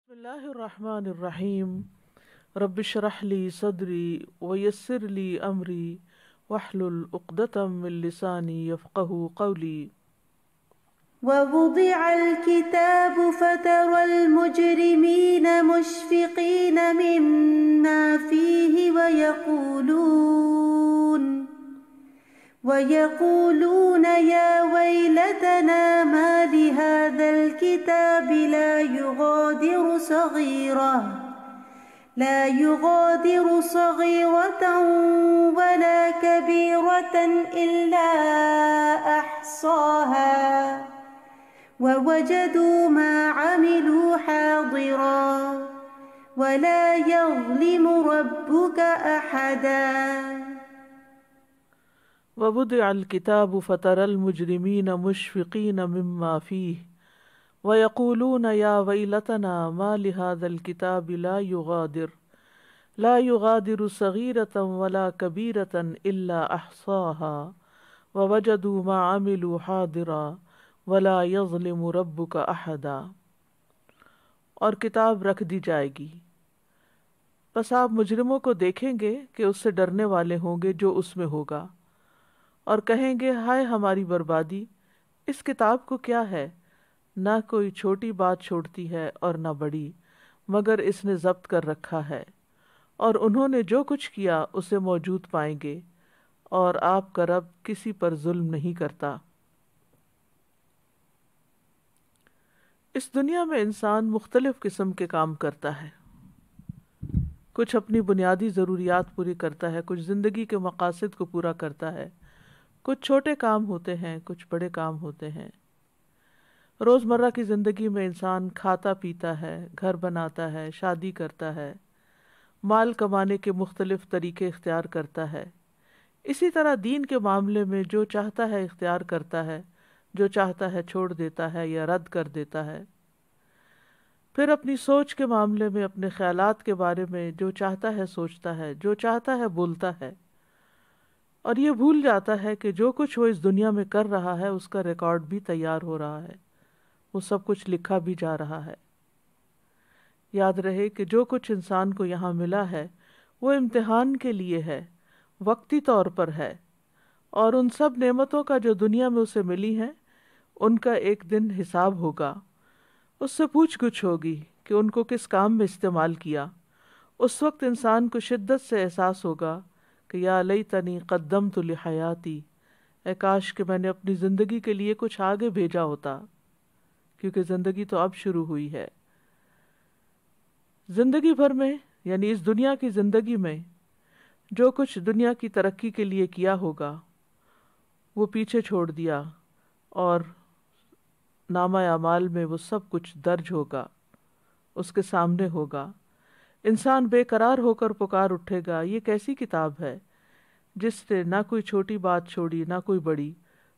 بسم اللہ الرحمن الرحیم رب اشرح لی صدری ویسر لی امری واحلل عقدۃ من لسانی یفقہوا قولی۔ ووضع الكتاب فترى المجرمين مشفقين مما فيه ويقولون يا ويلتنا ما لهذا الكتاب لا يغادر صغيرة ولا كبيرة إلا أحصاها ووجدوا ما عملوا حاضرا ولا يظلم ربك أحدا۔ ووضع الکتاب فتری المجرمین مشفقین مما فیہ ویقولون یا ویلتنا ما لهذا الکتاب لا یغادر صغیرۃ ولا کبیرۃ الا احصاها ووجدوا ما عملوا حاضرا ولا یظلم ربک احدا۔ اور کتاب رکھ دی جائے گی، پس آپ مجرموں کو دیکھیں گے کہ اس سے ڈرنے والے ہوں گے جو اس میں ہوگا، اور کہیں گے ہائے ہماری بربادی، اس کتاب کو کیا ہے، نہ کوئی چھوٹی بات چھوڑتی ہے اور نہ بڑی، مگر اس نے ضبط کر رکھا ہے، اور انہوں نے جو کچھ کیا اسے موجود پائیں گے، اور آپ کا رب کسی پر ظلم نہیں کرتا۔ اس دنیا میں انسان مختلف قسم کے کام کرتا ہے، کچھ اپنی بنیادی ضروریات پوری کرتا ہے، کچھ زندگی کے مقاصد کو پورا کرتا ہے، کچھ چھوٹے کام ہوتے ہیں، کچھ بڑے کام ہوتے ہیں۔ روزمرہ کی زندگی میں انسان کھاتا پیتا ہے، گھر بناتا ہے، شادی کرتا ہے، مال کمانے کے مختلف طریقے اختیار کرتا ہے۔ اسی طرح دین کے معاملے میں جو چاہتا ہے اختیار کرتا ہے، جو چاہتا ہے چھوڑ دیتا ہے یا رد کر دیتا ہے۔ پھر اپنی سوچ کے معاملے میں اپنے خیالات کے بارے میں جو چاہتا ہے سوچتا ہے، جو چاہتا ہے بولتا ہے، اور یہ بھول جاتا ہے کہ جو کچھ وہ اس دنیا میں کر رہا ہے اس کا ریکارڈ بھی تیار ہو رہا ہے، وہ سب کچھ لکھا بھی جا رہا ہے۔ یاد رہے کہ جو کچھ انسان کو یہاں ملا ہے وہ امتحان کے لیے ہے، وقتی طور پر ہے، اور ان سب نعمتوں کا جو دنیا میں اسے ملی ہیں ان کا ایک دن حساب ہوگا، اس سے پوچھ گچھ ہوگی کہ ان کو کس کام میں استعمال کیا۔ اس وقت انسان کو شدت سے احساس ہوگا کہ یا لیتنی قدمت لحیاتی، اے کاش کہ میں نے اپنی زندگی کے لیے کچھ آگے بھیجا ہوتا، کیونکہ زندگی تو اب شروع ہوئی ہے۔ زندگی بھر میں یعنی اس دنیا کی زندگی میں جو کچھ دنیا کی ترقی کے لیے کیا ہوگا وہ پیچھے چھوڑ دیا، اور نامہ اعمال میں وہ سب کچھ درج ہوگا، اس کے سامنے ہوگا۔ انسان بے قرار ہو کر پکار اٹھے گا، یہ کیسی کتاب ہے جس نے نہ کوئی چھوٹی بات چھوڑی نہ کوئی بڑی،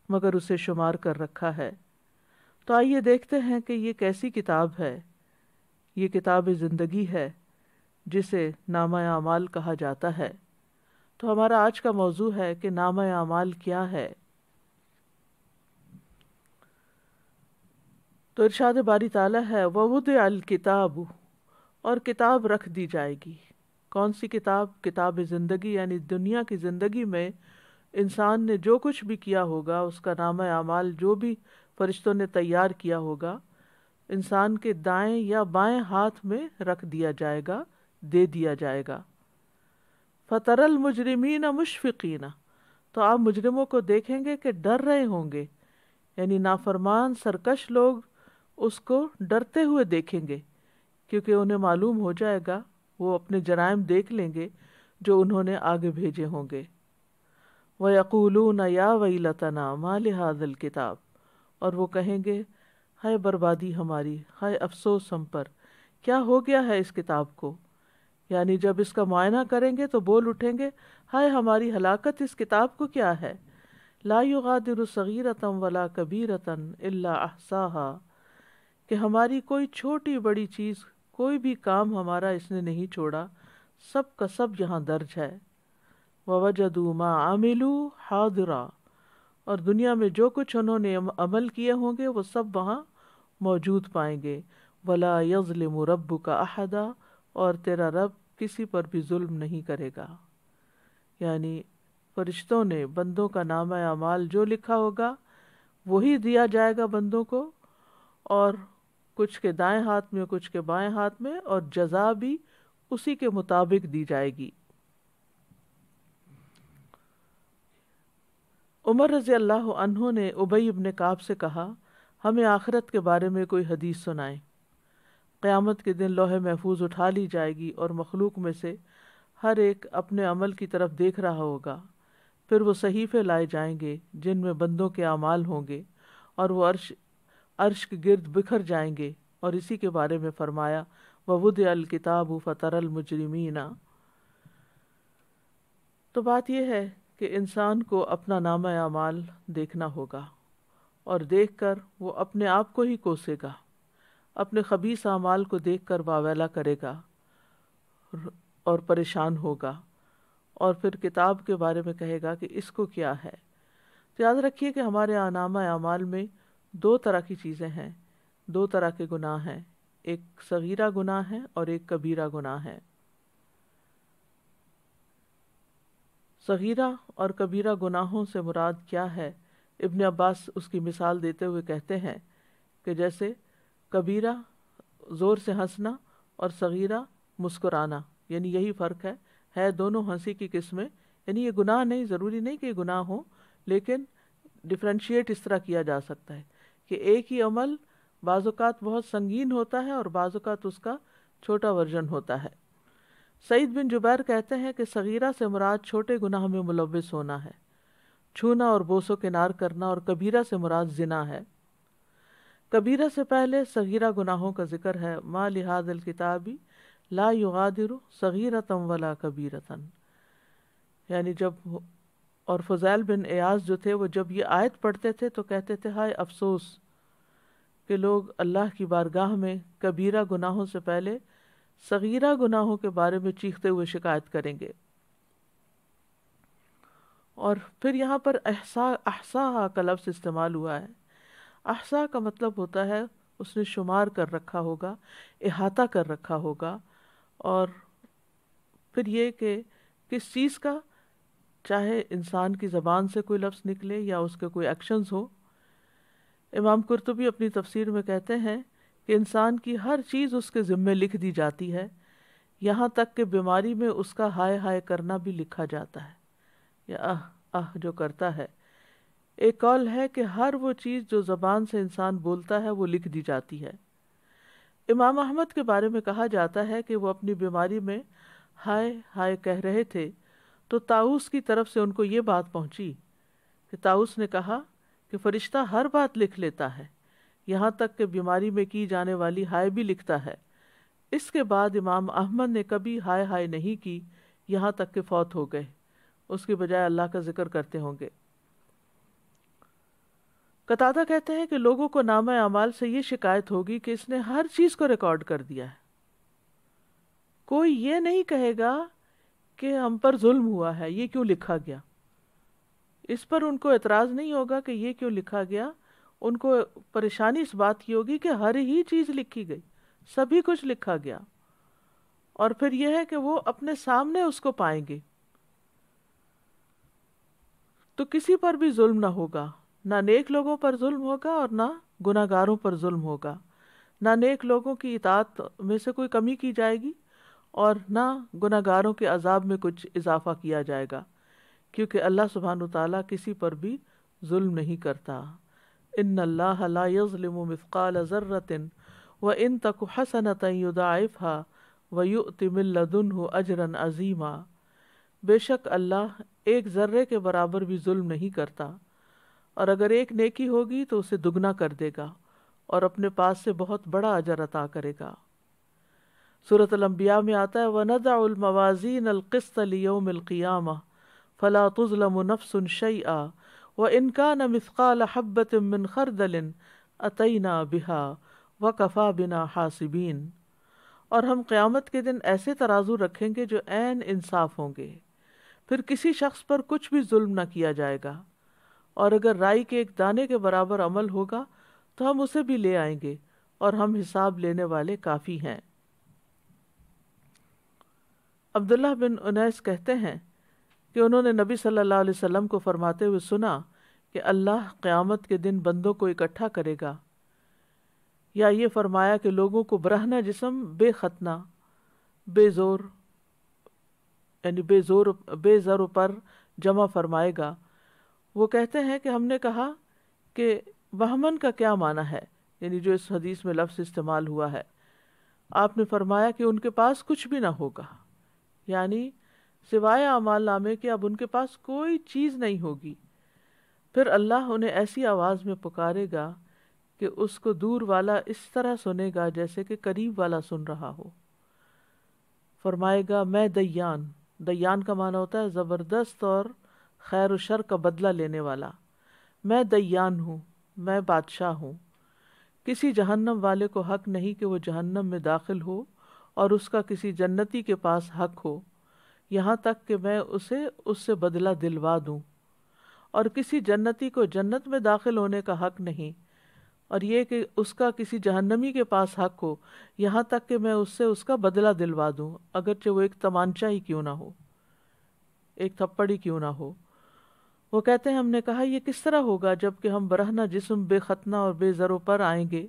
مگر اسے شمار کر رکھا ہے۔ تو آئیے دیکھتے ہیں کہ یہ کیسی کتاب ہے۔ یہ کتاب زندگی ہے جسے نامہ اعمال کہا جاتا ہے۔ تو ہمارا آج کا موضوع ہے کہ نامہ اعمال کیا ہے۔ تو ارشاد باری تعالیٰ ہے وَوُضِعَ الْكِتَابُ، اور کتاب رکھ دی جائے گی۔ کون سی کتاب؟ کتاب زندگی، یعنی دنیا کی زندگی میں انسان نے جو کچھ بھی کیا ہوگا اس کا نامہ اعمال جو بھی فرشتوں نے تیار کیا ہوگا انسان کے دائیں یا بائیں ہاتھ میں رکھ دیا جائے گا، دے دیا جائے گا۔ فَتَرَى الْمُجْرِمِينَ مُشْفِقِينَ، تو آپ مجرموں کو دیکھیں گے کہ ڈر رہے ہوں گے، یعنی نافرمان سرکش لوگ اس کو ڈرتے ہوئے دیکھیں گے، کیونکہ انہیں معلوم ہو جائے گا، وہ اپنے جرائم دیکھ لیں گے جو انہوں نے آگے بھیجے ہوں گے۔ وَيَقُولُونَ يَا وَيْلَتَنَا مَا لِهَذَا الْكِتَابِ، اور وہ کہیں گے ہائے بربادی ہماری، ہائے افسوس ہم پر، کیا ہو گیا ہے اس کتاب کو؟ یعنی جب اس کا معائنہ کریں گے تو بول اٹھیں گے ہائے ہماری ہلاکت، اس کتاب کو کیا ہے؟ لا یغادر صغیرۃ ولا کبیرۃ الا احصاها، کہ ہماری کوئی چھوٹی بڑی چیز، کوئی بھی کام ہمارا اس نے نہیں چھوڑا، سب کا سب یہاں درج ہے۔ وَوَجَدُوا مَا عَمِلُوا حَاضِرًا، اور دنیا میں جو کچھ انہوں نے عمل کیے ہوں گے وہ سب وہاں موجود پائیں گے۔ ولا یظلم ربک احدا، اور تیرا رب کسی پر بھی ظلم نہیں کرے گا. یعنی فرشتوں نے بندوں کا نامہ اعمال جو لکھا ہوگا وہی دیا جائے گا بندوں کو، اور کچھ کے دائیں ہاتھ میں کچھ کے بائیں ہاتھ میں، اور جزا بھی اسی کے مطابق دی جائے گی. عمر رضی اللہ عنہ نے ابی ابن کعب سے کہا، ہمیں آخرت کے بارے میں کوئی حدیث سنائیں. قیامت کے دن لوح محفوظ اٹھا لی جائے گی اور مخلوق میں سے ہر ایک اپنے عمل کی طرف دیکھ رہا ہوگا. پھر وہ صحیفے لائے جائیں گے جن میں بندوں کے اعمال ہوں گے، اور وہ عرش کے گرد بکھر جائیں گے. اور اسی کے بارے میں فرمایا وَوُضِعَ الْكِتَابُ فَتَرَى الْمُجْرِمِينَ. تو بات یہ ہے کہ انسان کو اپنا نامہ اعمال دیکھنا ہوگا، اور دیکھ کر وہ اپنے آپ کو ہی کوسے گا، اپنے خبیث اعمال کو دیکھ کر واویلا کرے گا اور پریشان ہوگا، اور پھر کتاب کے بارے میں کہے گا کہ اس کو کیا ہے. تو یاد رکھیے کہ ہمارے نامہ اعمال میں دو طرح کی چیزیں ہیں، دو طرح کے گناہ ہیں، ایک صغیرہ گناہ ہے اور ایک کبیرہ گناہ ہے. صغیرہ اور کبیرہ گناہوں سے مراد کیا ہے؟ ابن عباس اس کی مثال دیتے ہوئے کہتے ہیں کہ جیسے کبیرہ زور سے ہنسنا اور صغیرہ مسکرانا، یعنی یہی فرق ہے دونوں ہنسی کی قسمیں. یعنی یہ گناہ نہیں، ضروری نہیں کہ یہ گناہ ہو، لیکن ڈفرینشیٹ اس طرح کیا جا سکتا ہے کہ ایک ہی عمل بعض اوقات بہت سنگین ہوتا ہے اور بعض اوقات اس کا چھوٹا ورژن ہوتا ہے. سعید بن جبیر کہتے ہیں کہ صغیرہ سے مراد چھوٹے گناہ میں ملوث ہونا ہے، چھونا اور بوس و کنار کرنا، اور کبیرہ سے مراد زنا ہے. کبیرہ سے پہلے صغیرہ گناہوں کا ذکر ہے، ما لہذ الکتاب لا یغادر صغیرۃ ولا کبیرۃ. یعنی اور فضیل بن ایاز جو تھے وہ جب یہ آیت پڑھتے تھے تو کہتے تھے ہائے افسوس کہ لوگ اللہ کی بارگاہ میں کبیرہ گناہوں سے پہلے صغیرہ گناہوں کے بارے میں چیختے ہوئے شکایت کریں گے. اور پھر یہاں پر احصاء کا لفظ استعمال ہوا ہے. احصاء کا مطلب ہوتا ہے اس نے شمار کر رکھا ہوگا، احاطہ کر رکھا ہوگا. اور پھر یہ کہ کس چیز کا، چاہے انسان کی زبان سے کوئی لفظ نکلے یا اس کے کوئی ایکشنز ہو. امام قرطبی اپنی تفسیر میں کہتے ہیں کہ انسان کی ہر چیز اس کے ذمے لکھ دی جاتی ہے، یہاں تک کہ بیماری میں اس کا ہائے ہائے کرنا بھی لکھا جاتا ہے، یا جو کرتا ہے. ایک قول ہے کہ ہر وہ چیز جو زبان سے انسان بولتا ہے وہ لکھ دی جاتی ہے. امام احمد کے بارے میں کہا جاتا ہے کہ وہ اپنی بیماری میں ہائے ہائے کہہ رہے تھے تو طاؤس کی طرف سے ان کو یہ بات پہنچی کہ طاؤس نے کہا کہ فرشتہ ہر بات لکھ لیتا ہے، یہاں تک کہ بیماری میں کی جانے والی ہائے بھی لکھتا ہے. اس کے بعد امام احمد نے کبھی ہائے ہائے نہیں کی یہاں تک کہ فوت ہو گئے، اس کی بجائے اللہ کا ذکر کرتے ہوں گے. قتادہ کہتے ہیں کہ لوگوں کو نامہ اعمال سے یہ شکایت ہوگی کہ اس نے ہر چیز کو ریکارڈ کر دیا ہے. کوئی یہ نہیں کہے گا کہ ہم پر ظلم ہوا ہے، یہ کیوں لکھا گیا. اس پر ان کو اعتراض نہیں ہوگا کہ یہ کیوں لکھا گیا، ان کو پریشانی اس بات کی ہوگی کہ ہر ہی چیز لکھی گئی، سبھی کچھ لکھا گیا. اور پھر یہ ہے کہ وہ اپنے سامنے اس کو پائیں گے. تو کسی پر بھی ظلم نہ ہوگا، نہ نیک لوگوں پر ظلم ہوگا اور نہ گناہ گاروں پر ظلم ہوگا. نہ نیک لوگوں کی اطاعت میں سے کوئی کمی کی جائے گی اور نہ گناہ گاروں کے عذاب میں کچھ اضافہ کیا جائے گا، کیونکہ اللہ سبحانہ وتعالیٰ کسی پر بھی ظلم نہیں کرتا. ان اللہ لا یظلم مثقال ذرۃ وان تک حسنۃ یضاعفها ویؤت من لدنہ اجرا عظیما. بے شک اللہ ایک ذرے کے برابر بھی ظلم نہیں کرتا، اور اگر ایک نیکی ہوگی تو اسے دگنا کر دے گا اور اپنے پاس سے بہت بڑا اجر عطا کرے گا. سورۃ الانبیاء میں آتا ہے وَنَضَعُ الْمَوَازِينَ الْقِسْطَ لِيَوْمِ الْقِيَامَةِ فَلَا تُظْلَمُ نَفْسٌ شَيْئًا وَإِنْ كَانَ مِثْقَالَ حَبَّةٍ مِّنْ خَرْدَلٍ أَتَيْنَا بِهَا وَكَفَى بِنَا حَاسِبِينَ. اور ہم قیامت کے دن ایسے ترازو رکھیں گے جو عین انصاف ہوں گے، پھر کسی شخص پر کچھ بھی ظلم نہ کیا جائے گا، اور اگر رائی کے ایک دانے کے برابر عمل ہوگا تو ہم اسے بھی لے آئیں گے اور ہم حساب لینے والے کافی ہیں۔ عبداللہ بن انیس کہتے ہیں کہ انہوں نے نبی صلی اللہ علیہ وسلم کو فرماتے ہوئے سنا کہ اللہ قیامت کے دن بندوں کو اکٹھا کرے گا، یا یہ فرمایا کہ لوگوں کو برہنہ جسم بے ختنہ، بے زور یعنی بے زر پر جمع فرمائے گا۔ وہ کہتے ہیں کہ ہم نے کہا کہ وہمن کا کیا معنی ہے، یعنی جو اس حدیث میں لفظ استعمال ہوا ہے۔ آپ نے فرمایا کہ ان کے پاس کچھ بھی نہ ہوگا، یعنی سوائے اعمال نامے کے اب ان کے پاس کوئی چیز نہیں ہوگی۔ پھر اللہ انہیں ایسی آواز میں پکارے گا کہ اس کو دور والا اس طرح سنے گا جیسے کہ قریب والا سن رہا ہو۔ فرمائے گا میں دیان، دیان کا معنی ہوتا ہے زبردست اور خیر و شر کا بدلہ لینے والا، میں دیان ہوں، میں بادشاہ ہوں۔ کسی جہنم والے کو حق نہیں کہ وہ جہنم میں داخل ہو اور اس کا کسی جنتی کے پاس حق ہو، یہاں تک کہ میں اسے اس سے بدلہ دلوا دوں، اور کسی جنتی کو جنت میں داخل ہونے کا حق نہیں، اور یہ کہ اس کا کسی جہنمی کے پاس حق ہو، یہاں تک کہ میں اس سے اس کا بدلہ دلوا دوں، اگرچہ وہ ایک تمانچہ ہی کیوں نہ ہو، ایک تھپڑ ہی کیوں نہ ہو۔ وہ کہتے ہیں ہم نے کہا یہ کس طرح ہوگا جب کہ ہم برہنہ جسم بے ختنہ اور بے زرو پر آئیں گے؟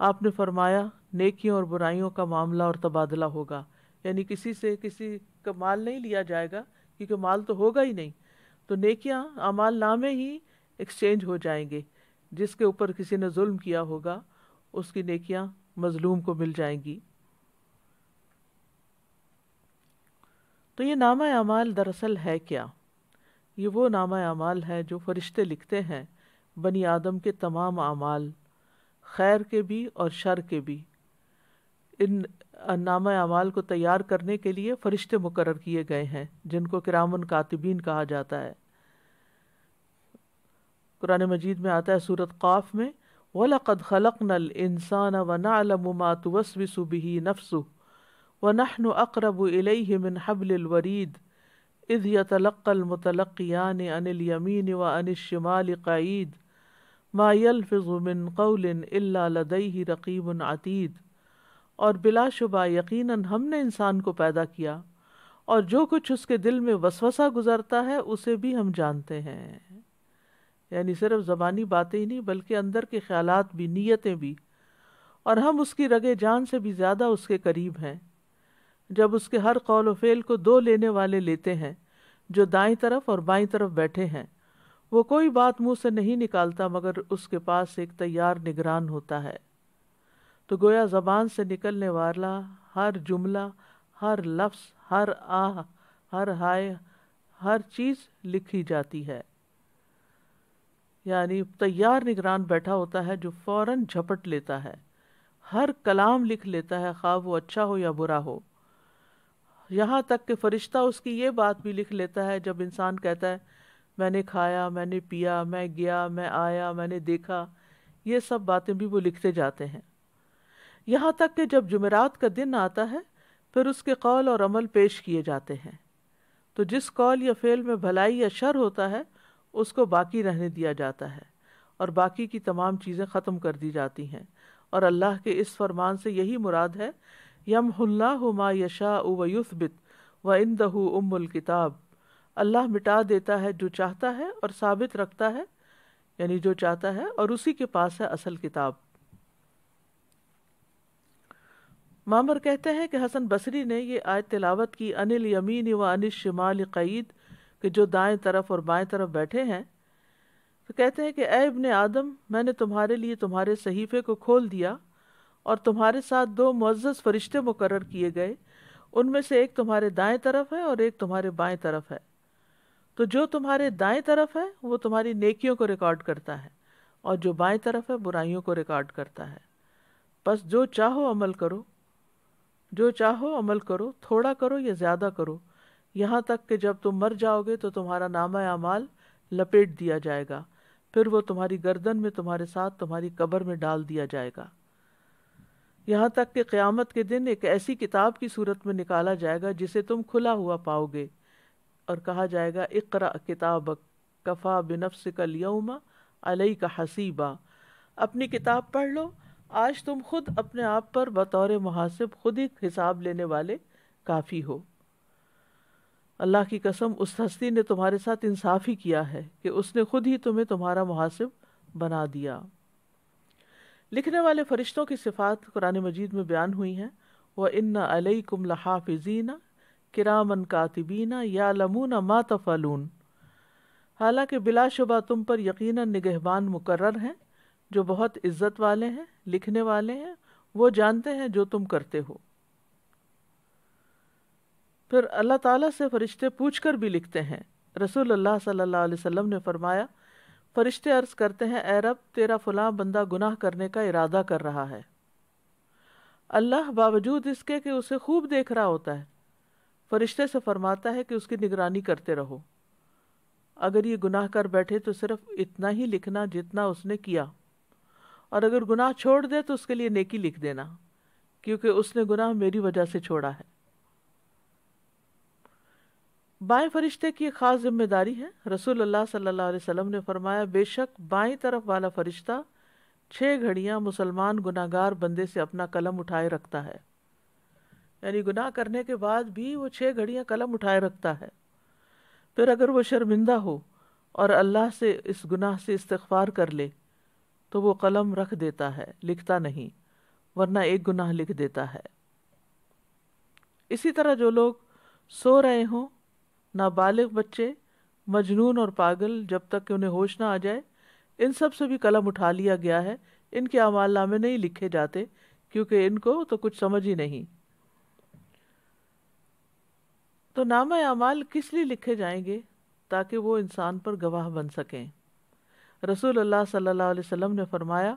آپ نے فرمایا نیکیوں اور برائیوں کا معاملہ اور تبادلہ ہوگا، یعنی کسی سے کسی کا مال نہیں لیا جائے گا کیونکہ مال تو ہوگا ہی نہیں، تو نیکیاں اعمال نامے ہی ایکسچینج ہو جائیں گے، جس کے اوپر کسی نے ظلم کیا ہوگا اس کی نیکیاں مظلوم کو مل جائیں گی۔ تو یہ نامہ اعمال دراصل ہے کیا؟ یہ وہ نامہ اعمال ہے جو فرشتے لکھتے ہیں بنی آدم کے تمام اعمال، خیر کے بھی اور شر کے بھی۔ ان نامہ اعمال کو تیار کرنے کے لیے فرشتے مقرر کیے گئے ہیں جن کو کرام کاتبین کہا جاتا ہے۔ قرآن مجید میں آتا ہے سورۃ قاف میں وَلَقَدْ خَلَقْنَا الْإِنسَانَ وَنَعْلَمُ مَا تُوَسْوِسُ بِهِ نَفْسُهُ وَنَحْنُ أَقْرَبُ إِلَيْهِ مِنْ حَبْلِ الْوَرِيدِ إِذْ يَتَلَقَّى الْمُتَلَقِّيَانِ عَنِ الْيَمِينِ وَعَنِ الشِّمَالِ قَعِيدٌ مَا يَلْفِظُ مِنْ قَوْلٍ إِلَّا لَدَيْهِ رَقِيبٌ عَتِيدٌ۔ اور بلا شبہ یقیناً ہم نے انسان کو پیدا کیا اور جو کچھ اس کے دل میں وسوسہ گزرتا ہے اسے بھی ہم جانتے ہیں، یعنی صرف زبانی باتیں ہی نہیں بلکہ اندر کے خیالات بھی، نیتیں بھی، اور ہم اس کی رگے جان سے بھی زیادہ اس کے قریب ہیں۔ جب اس کے ہر قول و فعل کو دو لینے والے لیتے ہیں جو دائیں طرف اور بائیں طرف بیٹھے ہیں، وہ کوئی بات منہ سے نہیں نکالتا مگر اس کے پاس ایک تیار نگران ہوتا ہے۔ تو گویا زبان سے نکلنے والا ہر جملہ، ہر لفظ، ہر آہ، ہر ہائے، ہر چیز لکھی جاتی ہے، یعنی تیار نگران بیٹھا ہوتا ہے جو فوراً جھپٹ لیتا ہے، ہر کلام لکھ لیتا ہے خواہ وہ اچھا ہو یا برا ہو۔ یہاں تک کہ فرشتہ اس کی یہ بات بھی لکھ لیتا ہے جب انسان کہتا ہے میں نے کھایا، میں نے پیا، میں گیا، میں آیا، میں نے دیکھا، یہ سب باتیں بھی وہ لکھتے جاتے ہیں۔ یہاں تک کہ جب جمعرات کا دن آتا ہے پھر اس کے قول اور عمل پیش کیے جاتے ہیں، تو جس قول یا فعل میں بھلائی یا شر ہوتا ہے اس کو باقی رہنے دیا جاتا ہے اور باقی کی تمام چیزیں ختم کر دی جاتی ہیں، اور اللہ کے اس فرمان سے یہی مراد ہے یمحو اللہ ما یشاء ویثبت وعندہ ام الکتاب، اللہ مٹا دیتا ہے جو چاہتا ہے اور ثابت رکھتا ہے، یعنی جو چاہتا ہے، اور اسی کے پاس ہے اصل کتاب۔ معمر کہتے ہیں کہ حسن بصری نے یہ آیت تلاوت کی عن الیمین و عن الشمال قعید، کہ جو دائیں طرف اور بائیں طرف بیٹھے ہیں، تو کہتے ہیں کہ اے ابن آدم، میں نے تمہارے لیے تمہارے صحیفے کو کھول دیا اور تمہارے ساتھ دو معزز فرشتے مقرر کیے گئے، ان میں سے ایک تمہارے دائیں طرف ہے اور ایک تمہارے بائیں طرف ہے۔ تو جو تمہارے دائیں طرف ہے وہ تمہاری نیکیوں کو ریکارڈ کرتا ہے، اور جو بائیں طرف ہے برائیوں کو ریکارڈ کرتا ہے۔ بس جو چاہو عمل کرو، جو چاہو عمل کرو، تھوڑا کرو یا زیادہ کرو، یہاں تک کہ جب تم مر جاؤ گے تو تمہارا نامہ اعمال لپیٹ دیا جائے گا، پھر وہ تمہاری گردن میں تمہارے ساتھ تمہاری قبر میں ڈال دیا جائے گا، یہاں تک کہ قیامت کے دن ایک ایسی کتاب کی صورت میں نکالا جائے گا جسے تم کھلا ہوا پاؤ گے، اور کہا جائے گا اقرأ کتابک کفی بنفسک اليوم علیک حسیبا، اپنی کتاب پڑھ لو، آج تم خود اپنے آپ پر بطور محاسب خود ہی حساب لینے والے کافی ہو۔ اللہ کی قسم اس ہستی نے تمہارے ساتھ انصاف ہی کیا ہے کہ اس نے خود ہی تمہیں تمہارا محاسب بنا دیا۔ لکھنے والے فرشتوں کی صفات قرآن مجید میں بیان ہوئی ہیں۔ وَإِنَّ عَلَيْكُمْ لَحَافِظِينَ كِرَامًا كَاتِبِينَ يَعْلَمُونَ مَا تَفْعَلُونَ، حالانکہ بلا شبہ تم پر یقیناً نگہبان مقرر ہیں جو بہت عزت والے ہیں، لکھنے والے ہیں، وہ جانتے ہیں جو تم کرتے ہو۔ پھر اللہ تعالیٰ سے فرشتے پوچھ کر بھی لکھتے ہیں۔ رسول اللہ صلی اللہ علیہ وسلم نے فرمایا، فرشتے عرض کرتے ہیں اے رب تیرا فلاں بندہ گناہ کرنے کا ارادہ کر رہا ہے، اللہ باوجود اس کے کہ اسے خوب دیکھ رہا ہوتا ہے فرشتے سے فرماتا ہے کہ اس کی نگرانی کرتے رہو، اگر یہ گناہ کر بیٹھے تو صرف اتنا ہی لکھنا جتنا اس نے کیا، اور اگر گناہ چھوڑ دے تو اس کے لیے نیکی لکھ دینا، کیونکہ اس نے گناہ میری وجہ سے چھوڑا ہے۔ بائیں فرشتے کی ایک خاص ذمہ داری ہے۔ رسول اللہ صلی اللہ علیہ وسلم نے فرمایا، بے شک بائیں طرف والا فرشتہ 6 گھڑیاں مسلمان گناہگار بندے سے اپنا قلم اٹھائے رکھتا ہے، یعنی گناہ کرنے کے بعد بھی وہ 6 گھڑیاں قلم اٹھائے رکھتا ہے۔ پھر اگر وہ شرمندہ ہو اور اللہ سے اس گناہ سے استغفار کر لے تو وہ قلم رکھ دیتا ہے، لکھتا نہیں، ورنہ ایک گناہ لکھ دیتا ہے۔ اسی طرح جو لوگ سو رہے ہوں، نابالغ بچے، مجنون اور پاگل، جب تک کہ انہیں ہوش نہ آ جائے، ان سب سے بھی قلم اٹھا لیا گیا ہے، ان کے اعمال نامے نہیں لکھے جاتے کیونکہ ان کو تو کچھ سمجھ ہی نہیں۔ تو نامہ اعمال کس لیے لکھے جائیں گے؟ تاکہ وہ انسان پر گواہ بن سکیں۔ رسول اللہ صلی اللہ علیہ وسلم نے فرمایا،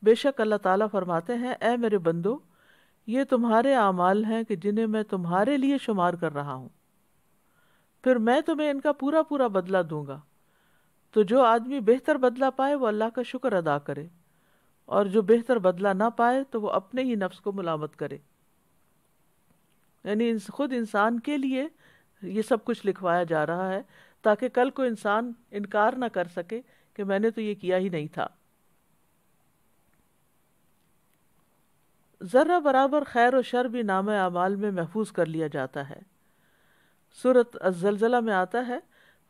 بے شک اللہ تعالیٰ فرماتے ہیں اے میرے بندو، یہ تمہارے اعمال ہیں کہ جنہیں میں تمہارے لیے شمار کر رہا ہوں، پھر میں تمہیں ان کا پورا پورا بدلہ دوں گا۔ تو جو آدمی بہتر بدلہ پائے وہ اللہ کا شکر ادا کرے، اور جو بہتر بدلہ نہ پائے تو وہ اپنے ہی نفس کو ملامت کرے۔ یعنی خود انسان کے لیے یہ سب کچھ لکھوایا جا رہا ہے تاکہ کل کو انسان انکار نہ کر سکے کہ میں نے تو یہ کیا ہی نہیں تھا۔ ذرہ برابر خیر و شر بھی نامہ اعمال میں محفوظ کر لیا جاتا ہے۔ سورۃ الزلزلہ میں آتا ہے،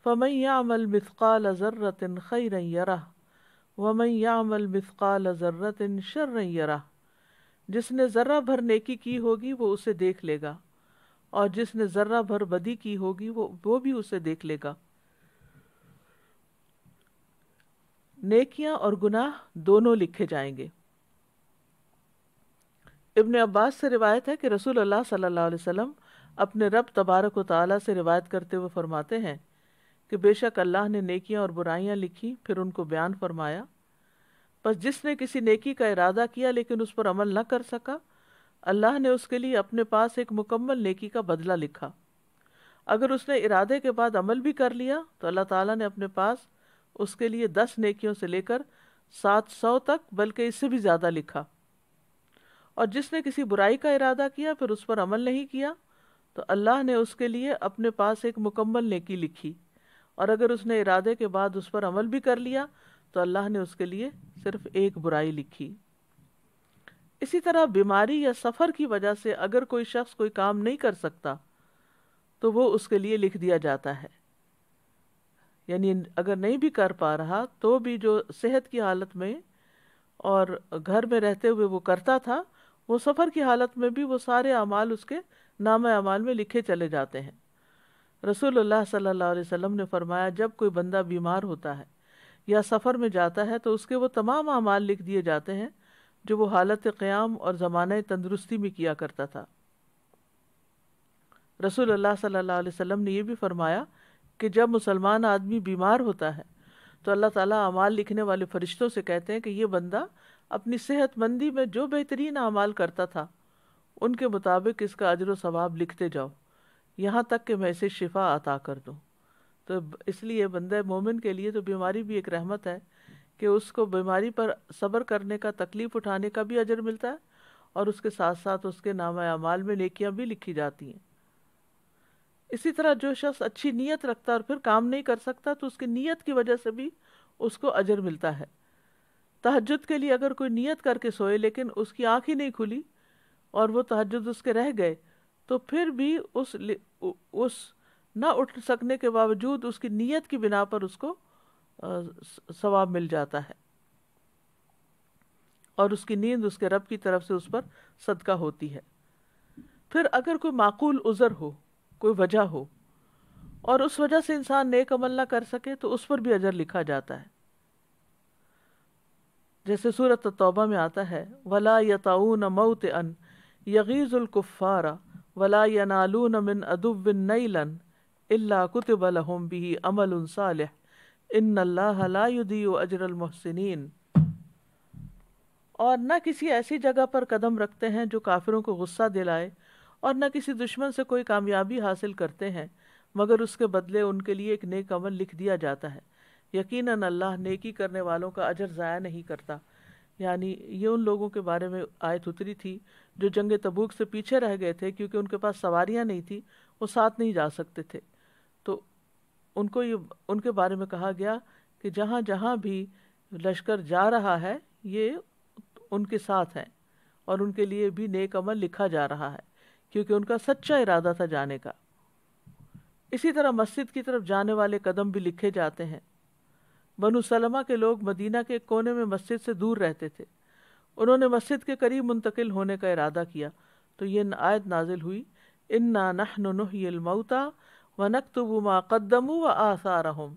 فَمَن يَعْمَلْ مِثْقَالَ ذَرَّةٍ خَيْرًا يَرَهُ وَمَن يَعْمَلْ مِثْقَالَ ذَرَّةٍ شَرًّا يَرَهُ، جس نے ذرہ بھر نیکی کی ہوگی وہ اسے دیکھ لے گا، اور جس نے ذرہ بھر بدی کی ہوگی وہ بھی اسے دیکھ لے گا۔ نیکیاں اور گناہ دونوں لکھے جائیں گے۔ ابن عباس سے روایت ہے کہ رسول اللہ صلی اللہ علیہ وسلم اپنے رب تبارک و تعالیٰ سے روایت کرتے ہوئے فرماتے ہیں کہ بے شک اللہ نے نیکیاں اور برائیاں لکھی، پھر ان کو بیان فرمایا، پس جس نے کسی نیکی کا ارادہ کیا لیکن اس پر عمل نہ کر سکا، اللہ نے اس کے لیے اپنے پاس ایک مکمل نیکی کا بدلہ لکھا۔ اگر اس نے ارادے کے بعد عمل بھی کر لیا تو اللہ تعالیٰ نے اپنے پاس اس کے لیے 10 نیکیوں سے لے کر 700 تک بلکہ اس سے بھی زیادہ لکھا۔ اور جس نے کسی برائی کا ارادہ کیا پھر اس پر عمل نہیں کیا تو اللہ نے اس کے لیے اپنے پاس ایک مکمل نیکی لکھی، اور اگر اس نے ارادے کے بعد اس پر عمل بھی کر لیا تو اللہ نے اس کے لیے صرف ایک برائی لکھی۔ اسی طرح بیماری یا سفر کی وجہ سے اگر کوئی شخص کوئی کام نہیں کر سکتا تو وہ اس کے لیے لکھ دیا جاتا ہے، یعنی اگر نہیں بھی کر پا رہا تو بھی جو صحت کی حالت میں اور گھر میں رہتے ہوئے وہ کرتا تھا، وہ سفر کی حالت میں بھی وہ سارے اعمال اس کے نامہ اعمال میں لکھے چلے جاتے ہیں۔ رسول اللہ صلی اللہ علیہ وسلم نے فرمایا، جب کوئی بندہ بیمار ہوتا ہے یا سفر میں جاتا ہے تو اس کے وہ تمام اعمال لکھ دیے جاتے ہیں جو وہ حالت قیام اور زمانہ تندرستی میں کیا کرتا تھا۔ رسول اللہ صلی اللہ علیہ وسلم نے یہ بھی فرمایا کہ جب مسلمان آدمی بیمار ہوتا ہے تو اللہ تعالیٰ اعمال لکھنے والے فرشتوں سے کہتے ہیں کہ یہ بندہ اپنی صحت مندی میں جو بہترین اعمال کرتا تھا ان کے مطابق اس کا اجر و ثواب لکھتے جاؤ یہاں تک کہ میں اسے شفا عطا کر دوں۔ تو اس لیے بندہ مومن کے لیے تو بیماری بھی ایک رحمت ہے کہ اس کو بیماری پر صبر کرنے کا، تکلیف اٹھانے کا بھی اجر ملتا ہے، اور اس کے ساتھ ساتھ اس کے نامہ اعمال میں نیکیاں بھی لکھی جاتی ہیں۔ اسی طرح جو شخص اچھی نیت رکھتا اور پھر کام نہیں کر سکتا تو اس کی نیت کی وجہ سے بھی اس کو اجر ملتا ہے۔ تہجد کے لیے اگر کوئی نیت کر کے سوئے لیکن اس کی آنکھ ہی نہیں کھلی اور وہ تہجد اس کے رہ گئے، تو پھر بھی اس نہ اٹھ سکنے کے باوجود اس کی نیت کی بنا پر اس کو ثواب مل جاتا ہے، اور اس کی نیند اس کے رب کی طرف سے اس پر صدقہ ہوتی ہے۔ پھر اگر کوئی معقول عذر ہو، کوئی وجہ ہو، اور اس وجہ سے انسان نیک عمل نہ کر سکے تو اس پر بھی اجر لکھا جاتا ہے، جیسے سورۃ التوبہ میں آتا ہے وَلَا يَطَعُونَ مَوْطِئًا يَغِيظُ الْكُفَّارَ وَلَا يَنَالُونَ مِنْ عَدُوٍّ نَيْلًا إِلَّا كُتِبَ لَهُمْ بِهِ عَمَلٌ صَالِحٌ إِنَّ اللَّهَ لَا يُضِيعُ أَجْرَ الْمُحْسِنِينَ۔ اور نہ کسی ایسی جگہ پر قدم رکھتے ہیں جو کافروں کو غصہ دلائے، اور نہ کسی دشمن سے کوئی کامیابی حاصل کرتے ہیں مگر اس کے بدلے ان کے لیے ایک نیک عمل لکھ دیا جاتا ہے، یقیناً اللہ نیکی کرنے والوں کا اجر ضائع نہیں کرتا۔ یعنی یہ ان لوگوں کے بارے میں آیت اتری تھی جو جنگ تبوک سے پیچھے رہ گئے تھے کیونکہ ان کے پاس سواریاں نہیں تھی، وہ ساتھ نہیں جا سکتے تھے، تو ان کے بارے میں کہا گیا کہ جہاں جہاں بھی لشکر جا رہا ہے یہ ان کے ساتھ ہیں، اور ان کے لیے بھی نیک عمل لکھا جا رہا ہے کیونکہ ان کا سچا ارادہ تھا جانے کا۔ اسی طرح مسجد کی طرف جانے والے قدم بھی لکھے جاتے ہیں۔ بنو سلمہ کے لوگ مدینہ کے ایک کونے میں مسجد سے دور رہتے تھے، انہوں نے مسجد کے قریب منتقل ہونے کا ارادہ کیا تو یہ آیت نازل ہوئی اِنَّا نَحْنُ نُحْيِي الْمَوْتَى وَنَكْتُبُ مَا قَدَّمُوا وَآثَارَهُمْ،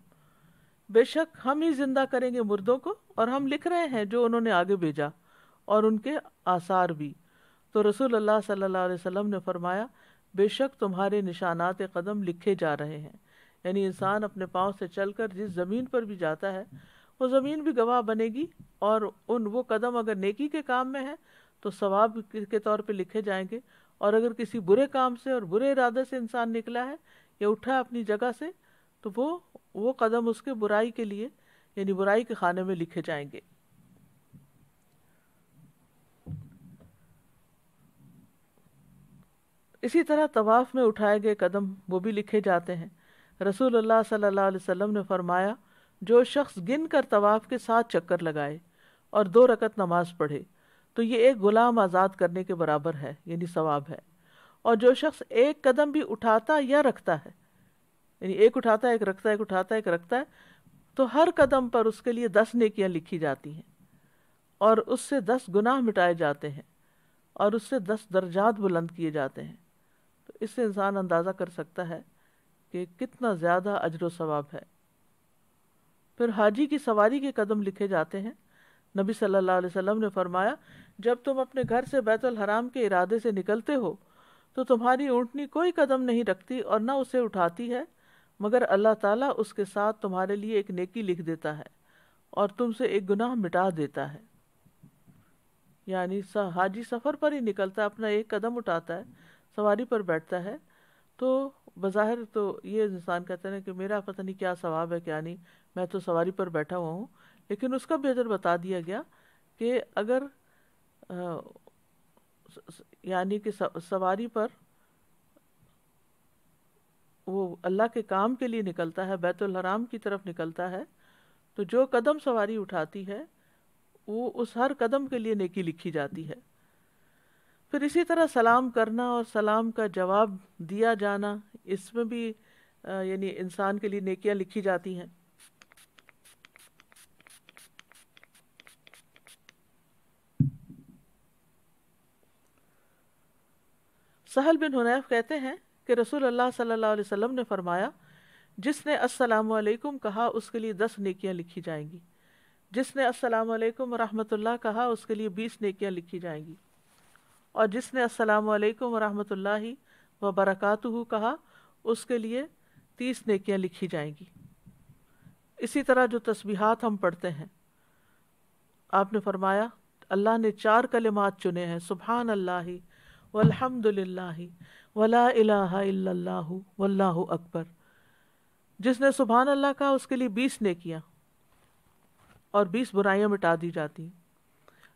بے شک ہم ہی زندہ کریں گے مردوں کو اور ہم لکھ رہے ہیں جو انہوں نے آگے بھیجا اور ان کے آثار بھی۔ تو رسول اللہ صلی اللہ علیہ وسلم نے فرمایا بے شک تمہارے نشانات قدم لکھے جا رہے ہیں، یعنی انسان اپنے پاؤں سے چل کر جس زمین پر بھی جاتا ہے وہ زمین بھی گواہ بنے گی، اور وہ قدم اگر نیکی کے کام میں ہے تو ثواب کے طور پہ لکھے جائیں گے، اور اگر کسی برے کام سے اور برے ارادے سے انسان نکلا ہے یا اٹھا اپنی جگہ سے تو وہ قدم اس کے برائی کے لیے یعنی برائی کے خانے میں لکھے جائیں گے۔ اسی طرح طواف میں اٹھائے گئے قدم وہ بھی لکھے جاتے ہیں۔ رسول اللہ صلی اللہ علیہ وسلم نے فرمایا جو شخص گن کر طواف کے 7 چکر لگائے اور 2 رکعت نماز پڑھے تو یہ ایک غلام آزاد کرنے کے برابر ہے، یعنی ثواب ہے، اور جو شخص ایک قدم بھی اٹھاتا یا رکھتا ہے، یعنی ایک اٹھاتا ہے ایک رکھتا ہے ایک اٹھاتا ہے ایک رکھتا ہے، تو ہر قدم پر اس کے لیے 10 نیکیاں لکھی جاتی ہیں اور اس سے 10 گناہ مٹائے جاتے ہیں اور اس سے 10 درجات بلند کیے جاتے ہیں۔ تو اس سے انسان اندازہ کر سکتا ہے کہ کتنا زیادہ اجر و ثواب ہے۔ پھر حاجی کی سواری کے قدم لکھے جاتے ہیں۔ نبی صلی اللہ علیہ وسلم نے فرمایا جب تم اپنے گھر سے بیت الحرام کے ارادے سے نکلتے ہو تو تمہاری اونٹنی کوئی قدم نہیں رکھتی اور نہ اسے اٹھاتی ہے مگر اللہ تعالیٰ اس کے ساتھ تمہارے لیے ایک نیکی لکھ دیتا ہے اور تم سے ایک گناہ مٹا دیتا ہے۔ یعنی حاجی سفر پر ہی نکلتا ہے، اپنا ایک قدم اٹھاتا ہے، سواری پر بیٹھتا ہے، تو بظاہر تو یہ انسان کہتے ہیں کہ میرا پتہ نہیں کیا ثواب ہے کیا نہیں، میں تو سواری پر بیٹھا ہوا ہوں، لیکن اس کا بھی اجر بتا دیا گیا کہ اگر یعنی کہ سواری پر وہ اللہ کے کام کے لیے نکلتا ہے، بیت الحرام کی طرف نکلتا ہے، تو جو قدم سواری اٹھاتی ہے وہ اس ہر قدم کے لیے نیکی لکھی جاتی ہے۔ پھر اسی طرح سلام کرنا اور سلام کا جواب دیا جانا، اس میں بھی یعنی انسان کے لیے نیکیاں لکھی جاتی ہیں۔ سہل بن حنیف کہتے ہیں کہ رسول اللہ صلی اللہ علیہ وسلم نے فرمایا جس نے السلام علیکم کہا اس کے لیے 10 نیکیاں لکھی جائیں گی، جس نے السلام علیکم ورحمۃ اللہ کہا اس کے لیے 20 نیکیاں لکھی جائیں گی، اور جس نے السلام علیکم ورحمۃ اللہ وبرکاتہ کہا اس کے لیے 30 نیکیاں لکھی جائیں گی۔ اسی طرح جو تسبیحات ہم پڑھتے ہیں، آپ نے فرمایا اللہ نے 4 کلمات چنے ہیں، سبحان اللہ والحمد للہ ولا الہ الا اللہ واللہ اکبر۔ جس نے سبحان اللہ کہا اس کے لیے 20 نیکیاں اور 20 برائیاں مٹا دی جاتی ہیں،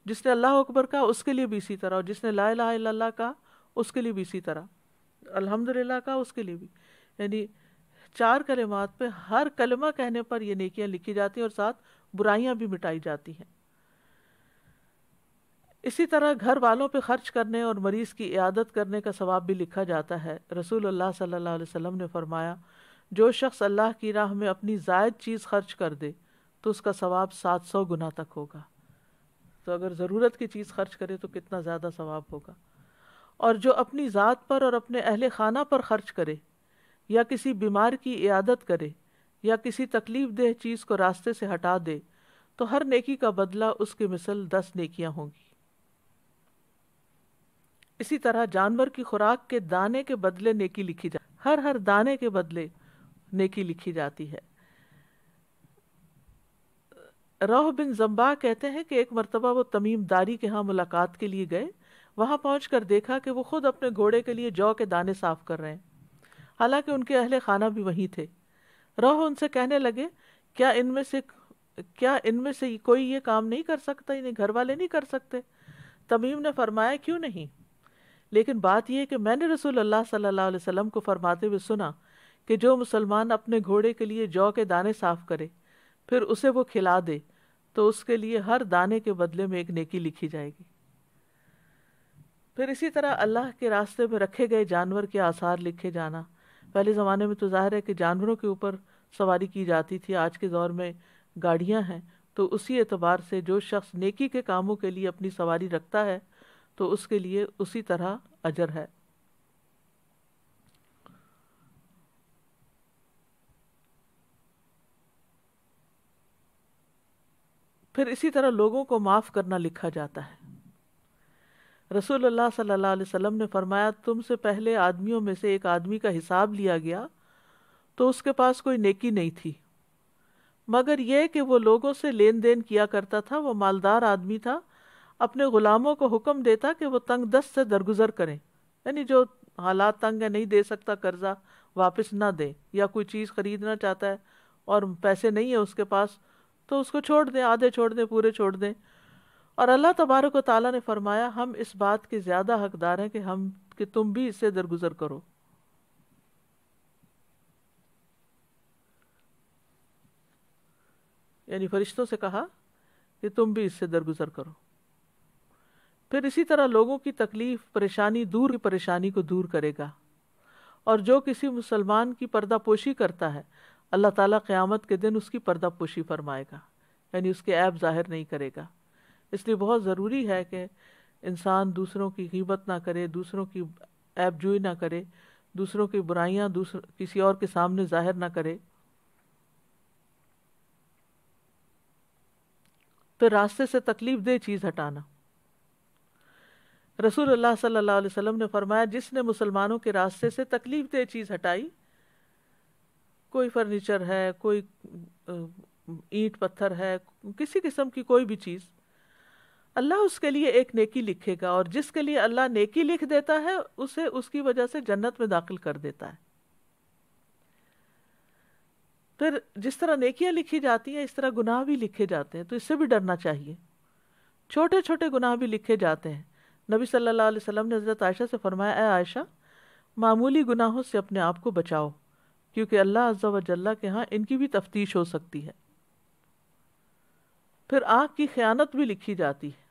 جس نے اللہ اکبر کہا اس کے لیے بھی اسی طرح، اور جس نے لا الہ الا اللہ کہا اس کے لیے بھی اسی طرح، الحمدللہ کہا اس کے لیے بھی، یعنی 4 کلمات پہ ہر کلمہ کہنے پر یہ نیکیاں لکھی جاتی ہیں اور ساتھ برائیاں بھی مٹائی جاتی ہیں۔ اسی طرح گھر والوں پہ خرچ کرنے اور مریض کی عیادت کرنے کا ثواب بھی لکھا جاتا ہے۔ رسول اللہ صلی اللہ علیہ وسلم نے فرمایا، جو شخص اللہ کی راہ میں اپنی زائد چیز خرچ کر دے تو اس کا ثواب 700 گنا تک ہوگا۔ تو اگر ضرورت کی چیز خرچ کرے تو کتنا زیادہ ثواب ہوگا۔ اور جو اپنی ذات پر اور اپنے اہل خانہ پر خرچ کرے، یا کسی بیمار کی عیادت کرے، یا کسی تکلیف دہ چیز کو راستے سے ہٹا دے، تو ہر نیکی کا بدلہ اس کے مثل 10 نیکیاں ہوں گی۔ اسی طرح جانور کی خوراک کے دانے کے بدلے نیکی لکھی جاتی، ہر دانے کے بدلے نیکی لکھی جاتی ہے۔ روح بن زمبا کہتے ہیں کہ ایک مرتبہ وہ تمیم داری کے ہاں ملاقات کے لیے گئے، وہاں پہنچ کر دیکھا کہ وہ خود اپنے گھوڑے کے لیے جو کے دانے صاف کر رہے ہیں، حالانکہ ان کے اہل خانہ بھی وہیں تھے۔ روح ان سے کہنے لگے، کیا ان میں سے کوئی یہ کام نہیں کر سکتا، انہیں گھر والے نہیں کر سکتے؟ تمیم نے فرمایا، کیوں نہیں، لیکن بات یہ کہ میں نے رسول اللہ صلی اللہ علیہ وسلم کو فرماتے ہوئے سنا کہ جو مسلمان اپنے گھوڑے کے لیے جو کے دانے صاف کرے پھر اسے وہ کھلا دے تو اس کے لیے ہر دانے کے بدلے میں ایک نیکی لکھی جائے گی۔ پھر اسی طرح اللہ کے راستے میں رکھے گئے جانور کے آثار لکھے جانا۔ پہلے زمانے میں تو ظاہر ہے کہ جانوروں کے اوپر سواری کی جاتی تھی، آج کے دور میں گاڑیاں ہیں، تو اسی اعتبار سے جو شخص نیکی کے کاموں کے لیے اپنی سواری رکھتا ہے تو اس کے لیے اسی طرح اجر ہے۔ پھر اسی طرح لوگوں کو معاف کرنا لکھا جاتا ہے۔ رسول اللہ صلی اللہ علیہ وسلم نے فرمایا، تم سے پہلے آدمیوں میں سے ایک آدمی کا حساب لیا گیا تو اس کے پاس کوئی نیکی نہیں تھی مگر یہ کہ وہ لوگوں سے لین دین کیا کرتا تھا۔ وہ مالدار آدمی تھا، اپنے غلاموں کو حکم دیتا کہ وہ تنگ دست سے درگزر کریں، یعنی جو حالات تنگ ہے، نہیں دے سکتا قرضہ، واپس نہ دیں، یا کوئی چیز خریدنا چاہتا ہے اور پیسے نہیں ہیں اس کے پاس تو اس کو چھوڑ دیں، آدھے چھوڑ دیں، پورے چھوڑ دیں۔ اور اللہ تبارک و تعالیٰ نے فرمایا، ہم اس بات کے زیادہ حقدار ہیں کہ تم بھی اس سے درگزر کرو۔ یعنی فرشتوں سے کہا کہ تم بھی اس سے درگزر کرو۔ پھر اسی طرح لوگوں کی تکلیف پریشانی کو دور کرے گا، اور جو کسی مسلمان کی پردہ پوشی کرتا ہے اللہ تعالیٰ قیامت کے دن اس کی پردہ پوشی فرمائے گا، یعنی اس کے عیب ظاہر نہیں کرے گا۔ اس لیے بہت ضروری ہے کہ انسان دوسروں کی غیبت نہ کرے، دوسروں کی عیب جوئی نہ کرے، دوسروں کی برائیاں کسی اور کے سامنے ظاہر نہ کرے۔ پھر راستے سے تکلیف دہ چیز ہٹانا۔ رسول اللہ صلی اللہ علیہ وسلم نے فرمایا، جس نے مسلمانوں کے راستے سے تکلیف دہ چیز ہٹائی، کوئی فرنیچر ہے، کوئی اینٹ پتھر ہے، کسی قسم کی کوئی بھی چیز، اللہ اس کے لیے ایک نیکی لکھے گا، اور جس کے لیے اللہ نیکی لکھ دیتا ہے اسے اس کی وجہ سے جنت میں داخل کر دیتا ہے۔ پھر جس طرح نیکیاں لکھی جاتی ہیں اس طرح گناہ بھی لکھے جاتے ہیں، تو اس سے بھی ڈرنا چاہیے۔ چھوٹے چھوٹے گناہ بھی لکھے جاتے ہیں۔ نبی صلی اللہ علیہ وسلم نے حضرت عائشہ سے فرمایا، اے عائشہ، معمولی گناہوں سے اپنے آپ کو بچاؤ، کیونکہ اللہ عز و جل کے ہاں ان کی بھی تفتیش ہو سکتی ہے۔ پھر آنکھ کی خیانت بھی لکھی جاتی ہے۔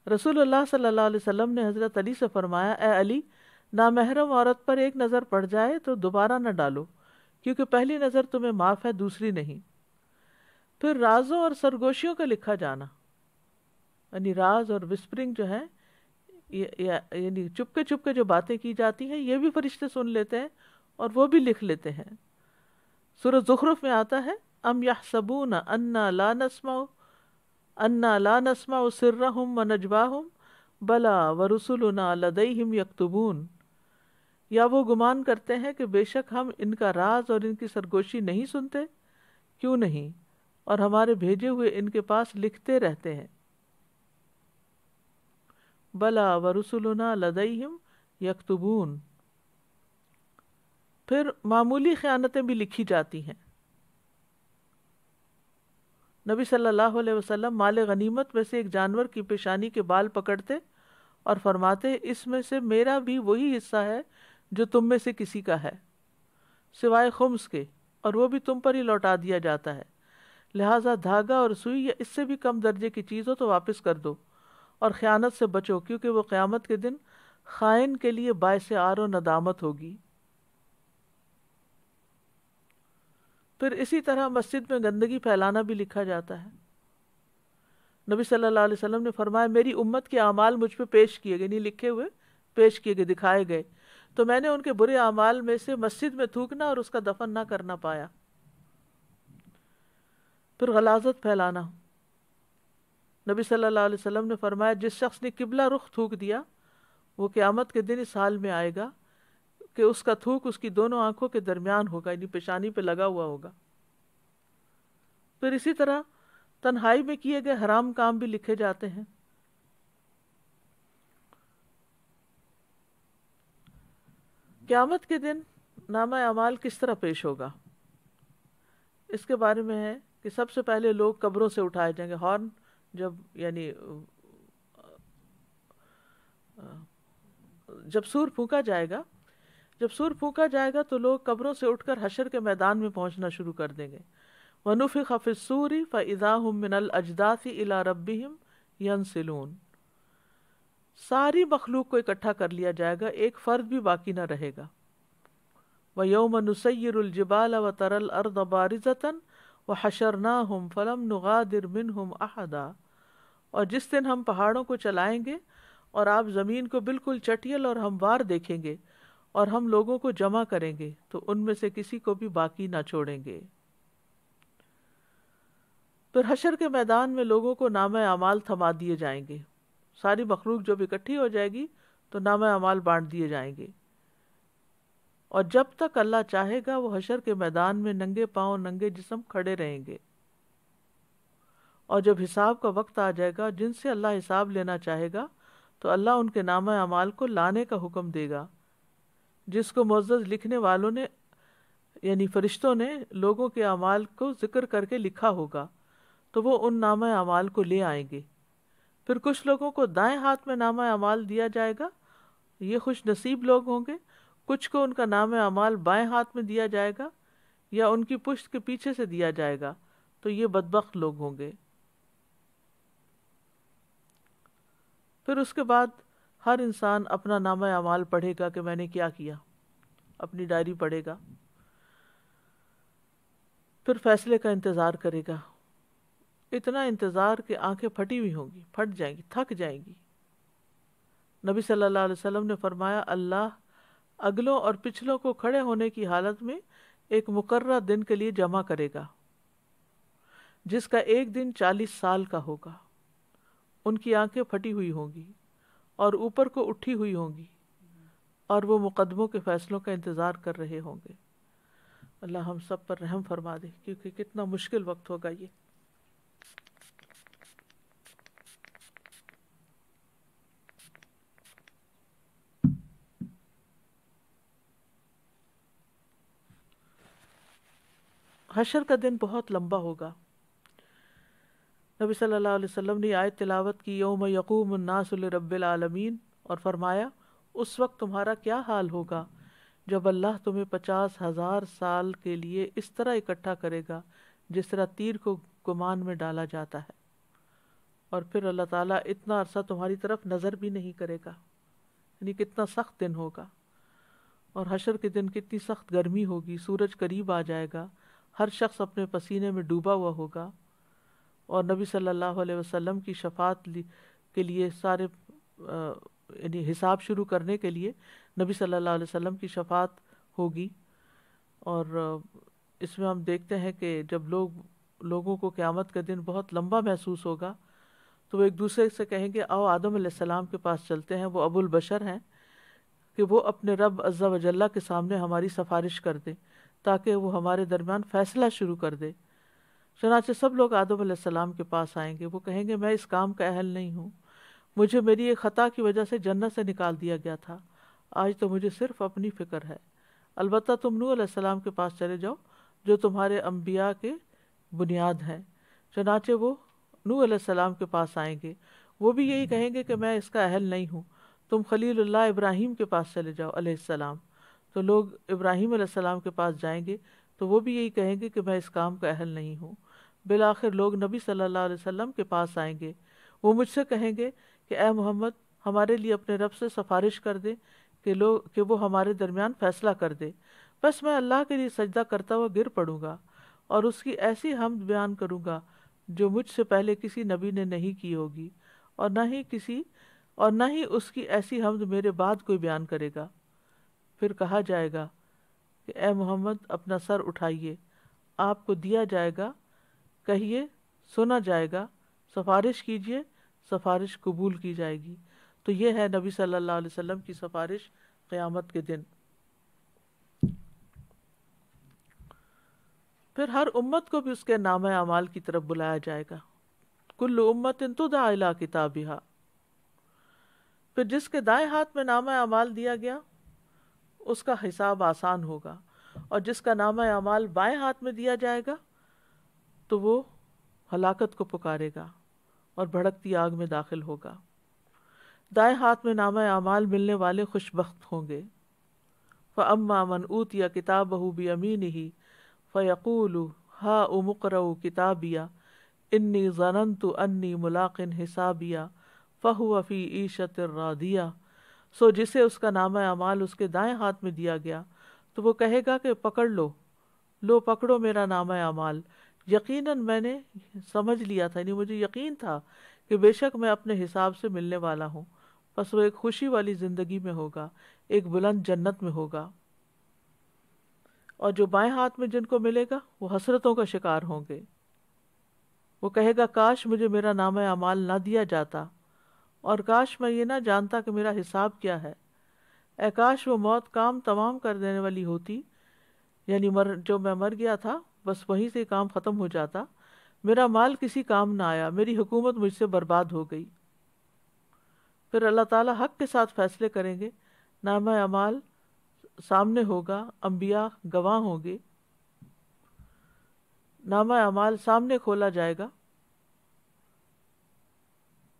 رسول اللہ صلی اللہ علیہ وسلم نے حضرت علی سے فرمایا، اے علی، نامحرم عورت پر ایک نظر پڑ جائے تو دوبارہ نہ ڈالو، کیونکہ پہلی نظر تمہیں معاف ہے، دوسری نہیں۔ پھر رازوں اور سرگوشیوں کا لکھا جانا، یعنی راز اور وسپرنگ جو ہے، یعنی چپکے چپکے جو باتیں کی جاتی ہیں، یہ بھی فرشتے سن لیتے ہیں اور وہ بھی لکھ لیتے ہیں۔ سورہ زخرف میں آتا ہے، ام یحسبون انا لا نسمع سرهم ونجواهم بلا ورسلنا لدیہم یکتبون، یا وہ گمان کرتے ہیں کہ بے شک ہم ان کا راز اور ان کی سرگوشی نہیں سنتے؟ کیوں نہیں، اور ہمارے بھیجے ہوئے ان کے پاس لکھتے رہتے ہیں۔ بلا ورسلنا لدیہم یکتبون۔ پھر معمولی خیانتیں بھی لکھی جاتی ہیں۔ نبی صلی اللہ علیہ وسلم مال غنیمت میں سے ایک جانور کی پیشانی کے بال پکڑتے اور فرماتے، اس میں سے میرا بھی وہی حصہ ہے جو تم میں سے کسی کا ہے، سوائے خمس کے، اور وہ بھی تم پر ہی لوٹا دیا جاتا ہے، لہٰذا دھاگا اور سوئی یا اس سے بھی کم درجے کی چیز ہو تو واپس کر دو، اور خیانت سے بچو، کیونکہ وہ قیامت کے دن خائن کے لیے باعث عار و ندامت ہوگی۔ پھر اسی طرح مسجد میں گندگی پھیلانا بھی لکھا جاتا ہے۔ نبی صلی اللہ علیہ وسلم نے فرمایا میری امت کے اعمال مجھ پہ پیش کیے گئے، نہیں لکھے ہوئے، پیش کیے گئے، دکھائے گئے، تو میں نے ان کے برے اعمال میں سے مسجد میں تھوکنا اور اس کا دفن نہ کرنا پایا۔ پھر غلاظت پھیلانا، نبی صلی اللہ علیہ وسلم نے فرمایا جس شخص نے قبلہ رخ تھوک دیا وہ قیامت کے دن اس حال میں آئے گا کہ اس کا تھوک اس کی دونوں آنکھوں کے درمیان ہوگا، یعنی پیشانی پہ لگا ہوا ہوگا۔ پھر اسی طرح تنہائی میں کیے گئے حرام کام بھی لکھے جاتے ہیں۔ قیامت کے دن نامہ اعمال کس طرح پیش ہوگا، اس کے بارے میں ہے کہ سب سے پہلے لوگ قبروں سے اٹھائے جائیں گے، ہارن جب یعنی جب سور پھونکا جائے گا، جب سور پھونکا جائے گا تو لوگ قبروں سے اٹھ کر حشر کے میدان میں پہنچنا شروع کر دیں گے۔ وَنُفِخَ فِي الصُّورِ فَإِذَا هُم مِّنَ الْأَجْدَاثِ إِلَىٰ رَبِّهِمْ يَنْسِلُونَ، ساری مخلوق کو اکٹھا کر لیا جائے گا، ایک فرد بھی باقی نہ رہے گا۔ وَيَوْمَ نُسَيِّرُ الْجِبَالَ وَتَرَى الْأَرْضَ بَارِزَةً وَحَشَرْنَاهُمْ فَلَمْ نُغَادِرْ مِنْهُمْ أَحَدًا، اور جس دن ہم پہاڑوں کو چلائیں گے اور آپ زمین کو بالکل چٹیل اور ہموار دیکھیں گے اور ہم لوگوں کو جمع کریں گے تو ان میں سے کسی کو بھی باقی نہ چھوڑیں گے۔ پھر حشر کے میدان میں لوگوں کو نامہ اعمال تھما دیے جائیں گے، ساری مخلوق جب اکٹھی ہو جائے گی تو نامہ اعمال بانٹ دیے جائیں گے، اور جب تک اللہ چاہے گا وہ حشر کے میدان میں ننگے پاؤں ننگے جسم کھڑے رہیں گے، اور جب حساب کا وقت آ جائے گا جن سے اللہ حساب لینا چاہے گا تو اللہ ان کے نامہ اعمال کو لانے کا حکم دے گا، جس کو معزز لکھنے والوں نے یعنی فرشتوں نے لوگوں کے اعمال کو ذکر کر کے لکھا ہوگا تو وہ ان نامہ اعمال کو لے آئیں گے۔ پھر کچھ لوگوں کو دائیں ہاتھ میں نامہ اعمال دیا جائے گا، یہ خوش نصیب لوگ ہوں گے، کچھ کو ان کا نامہ اعمال بائیں ہاتھ میں دیا جائے گا یا ان کی پشت کے پیچھے سے دیا جائے گا، تو یہ بدبخت لوگ ہوں گے۔ پھر اس کے بعد ہر انسان اپنا نامہ اعمال پڑھے گا کہ میں نے کیا کیا، اپنی ڈائری پڑھے گا، پھر فیصلے کا انتظار کرے گا، اتنا انتظار کہ آنکھیں پھٹی ہوئی ہوں گی، پھٹ جائیں گی، تھک جائیں گی۔ نبی صلی اللہ علیہ وسلم نے فرمایا اللہ اگلوں اور پچھلوں کو کھڑے ہونے کی حالت میں ایک مقررہ دن کے لیے جمع کرے گا جس کا ایک دن 40 سال کا ہوگا، ان کی آنکھیں پھٹی ہوئی ہوں گی اور اوپر کو اٹھی ہوئی ہوں گی اور وہ مقدموں کے فیصلوں کا انتظار کر رہے ہوں گے۔ اللہ ہم سب پر رحم فرما دے، کیونکہ کتنا مشکل وقت ہوگا یہ۔ حشر کا دن بہت لمبا ہوگا۔ نبی صلی اللہ علیہ وسلم نے آیت تلاوت کی یوم یقوم الناس لرب العالمین، اور فرمایا اس وقت تمہارا کیا حال ہوگا جب اللہ تمہیں 50,000 سال کے لیے اس طرح اکٹھا کرے گا جس طرح تیر کو کمان میں ڈالا جاتا ہے، اور پھر اللہ تعالیٰ اتنا عرصہ تمہاری طرف نظر بھی نہیں کرے گا، یعنی کتنا سخت دن ہوگا۔ اور حشر کے دن کتنی سخت گرمی ہوگی، سورج قریب آ جائے گا، ہر شخص اپنے پسینے میں ڈوبا ہوا ہوگا، اور نبی صلی اللہ علیہ وسلم کی شفاعت کے لیے سارے یعنی حساب شروع کرنے کے لیے نبی صلی اللہ علیہ وسلم کی شفاعت ہوگی۔ اور اس میں ہم دیکھتے ہیں کہ جب لوگوں کو قیامت کا دن بہت لمبا محسوس ہوگا تو وہ ایک دوسرے سے کہیں گے آؤ آدم علیہ السلام کے پاس چلتے ہیں، وہ ابو البشر ہیں، کہ وہ اپنے رب عز و جل کے سامنے ہماری سفارش کر دے تاکہ وہ ہمارے درمیان فیصلہ شروع کر دے۔ چنانچہ سب لوگ آدم علیہ السلام کے پاس آئیں گے، وہ کہیں گے میں اس کام کا اہل نہیں ہوں، مجھے میری ایک خطا کی وجہ سے جنت سے نکال دیا گیا تھا، آج تو مجھے صرف اپنی فکر ہے، البتہ تم نوح علیہ السلام کے پاس چلے جاؤ جو تمہارے انبیاء کے بنیاد ہیں۔ چنانچہ وہ نوح علیہ السلام کے پاس آئیں گے، وہ بھی یہی کہیں گے کہ میں اس کا اہل نہیں ہوں، تم خلیل اللہ ابراہیم کے پاس چلے جاؤ علیہ السلام، تو لوگ ابراہیم علیہ السلام کے پاس جائیں گے تو وہ بھی یہی کہیں گے کہ میں اس کام کا اہل نہیں ہوں۔ بالآخر لوگ نبی صلی اللہ علیہ وسلم کے پاس آئیں گے، وہ مجھ سے کہیں گے کہ اے محمد ہمارے لیے اپنے رب سے سفارش کر دے کہ وہ ہمارے درمیان فیصلہ کر دے، بس میں اللہ کے لیے سجدہ کرتا ہوا گر پڑوں گا اور اس کی ایسی حمد بیان کروں گا جو مجھ سے پہلے کسی نبی نے نہیں کی ہوگی، اور نہ ہی اس کی ایسی حمد میرے بعد کوئی بیان کرے گا۔ پھر کہا جائے گا کہ اے محمد اپنا سر اٹھائیے، آپ کو دیا جائے گا، کہیے سنا جائے گا، سفارش کیجیے، سفارش قبول کی جائے گی۔ تو یہ ہے نبی صلی اللہ علیہ وسلم کی سفارش قیامت کے دن۔ پھر ہر امت کو بھی اس کے نامہ اعمال کی طرف بلایا جائے گا، کل امت تدعی الی کتابھا۔ پھر جس کے دائیں ہاتھ میں نامہ اعمال دیا گیا اس کا حساب آسان ہوگا، اور جس کا نامہ اعمال بائیں ہاتھ میں دیا جائے گا تو وہ ہلاکت کو پکارے گا اور بھڑکتی آگ میں داخل ہوگا۔ دائیں ہاتھ میں نامہ اعمال ملنے والے خوش بخت ہوں گے۔ فَأَمَّا مَنْ أُوتِيَ كِتَابَهُ بِيَمِينِهِ فَيَقُولُ هَاؤُمُ اقْرَءُوا كِتَابِيَهْ إِنِّي ظَنَنْتُ أَنِّي مُلَاقٍ حِسَابِيَهْ فَهُوَ فِي عِيشَةٍ رَاضِيَةٍ۔ سو جسے اس کا نامہ اعمال اس کے دائیں ہاتھ میں دیا گیا تو وہ کہے گا کہ پکڑ لو پکڑو میرا نامہ اعمال، یقیناً میں نے سمجھ لیا تھا، یعنی مجھے یقین تھا کہ بے شک میں اپنے حساب سے ملنے والا ہوں۔ پس وہ ایک خوشی والی زندگی میں ہوگا، ایک بلند جنت میں ہوگا۔ اور جو بائیں ہاتھ میں جن کو ملے گا وہ حسرتوں کا شکار ہوں گے۔ وہ کہے گا کاش مجھے میرا نامہ اعمال نہ دیا جاتا، اور کاش میں یہ نہ جانتا کہ میرا حساب کیا ہے۔ اے کاش وہ موت کام تمام کر دینے والی ہوتی، یعنی جو میں مر گیا تھا بس وہیں سے کام ختم ہو جاتا، میرا مال کسی کام نہ آیا، میری حکومت مجھ سے برباد ہو گئی۔ پھر اللہ تعالیٰ حق کے ساتھ فیصلے کریں گے، نامہ اعمال سامنے ہوگا، انبیاء گواہ ہوں گے، نامہ اعمال سامنے کھولا جائے گا۔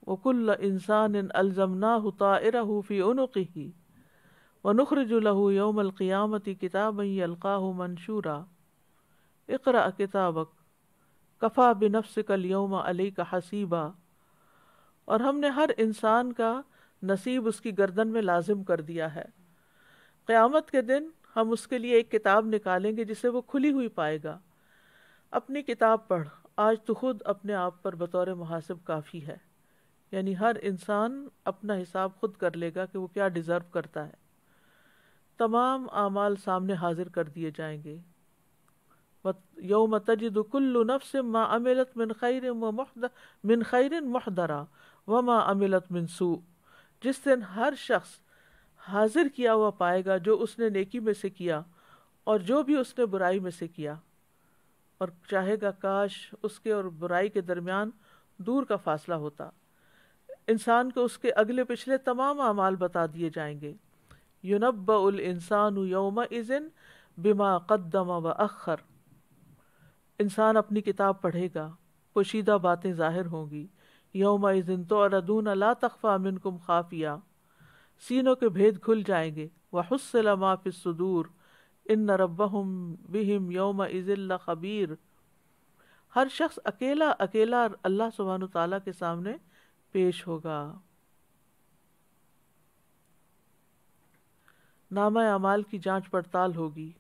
وَكُلَّ إِنسَانٍ أَلْزَمْنَاهُ طَائِرَهُ فِي عُنُقِهِ وَنُخْرِجُ لَهُ يَوْمَ الْقِيَامَةِ كِتَابًا يَلْقَاهُ مَنْشُورًا اقْرَأْ كِتَابَكَ كَفَى بِنَفْسِكَ الْيَوْمَ عَلَيْكَ حَسِيبًا۔ اور ہم نے ہر انسان کا نصیب اس کی گردن میں لازم کر دیا ہے۔ قیامت کے دن ہم اس کے لیے ایک کتاب نکالیں گے جسے وہ کھلی ہوئی پائے گا۔ اپنی کتاب پڑھ، آج تو خود اپنے آپ پر بطور محاسب کافی ہے، یعنی ہر انسان اپنا حساب خود کر لے گا کہ وہ کیا ڈیزرو کرتا ہے۔ تمام اعمال سامنے حاضر کر دیے جائیں گے۔ یوم تجد کل نفس ما عملت من خیر محضرا وما عملت من سوء۔ جس دن ہر شخص حاضر کیا ہوا پائے گا جو اس نے نیکی میں سے کیا اور جو بھی اس نے برائی میں سے کیا، اور چاہے گا کاش اس کے اور برائی کے درمیان دور کا فاصلہ ہوتا۔ انسان کو اس کے اگلے پچھلے تمام اعمال بتا دیے جائیں گے۔ يُنَبَّأُ الْإِنسَانُ يَوْمَئِذٍ بِمَا قَدَّمَ وَأَخَّرَ۔ انسان اپنی کتاب پڑھے گا، پوشیدہ باتیں ظاہر ہوں گی۔ يَوْمَئِذٍ تُعْرَضُونَ لَا تَخْفَى مِنْكُمْ خَافِيَةٌ۔ سینوں کے بھید کھل جائیں گے۔ وَحُصِّلَ مَا فِي الصُّدُورِ إِنَّ رَبَّهُمْ بِهِمْ يَوْمَئِذٍ لَخَبِيرٌ۔ ہر شخص اکیلا اللہ سبحانہ تعالیٰ کے سامنے پیش ہوگا۔ نامہ اعمال کی جانچ پڑتال ہوگی،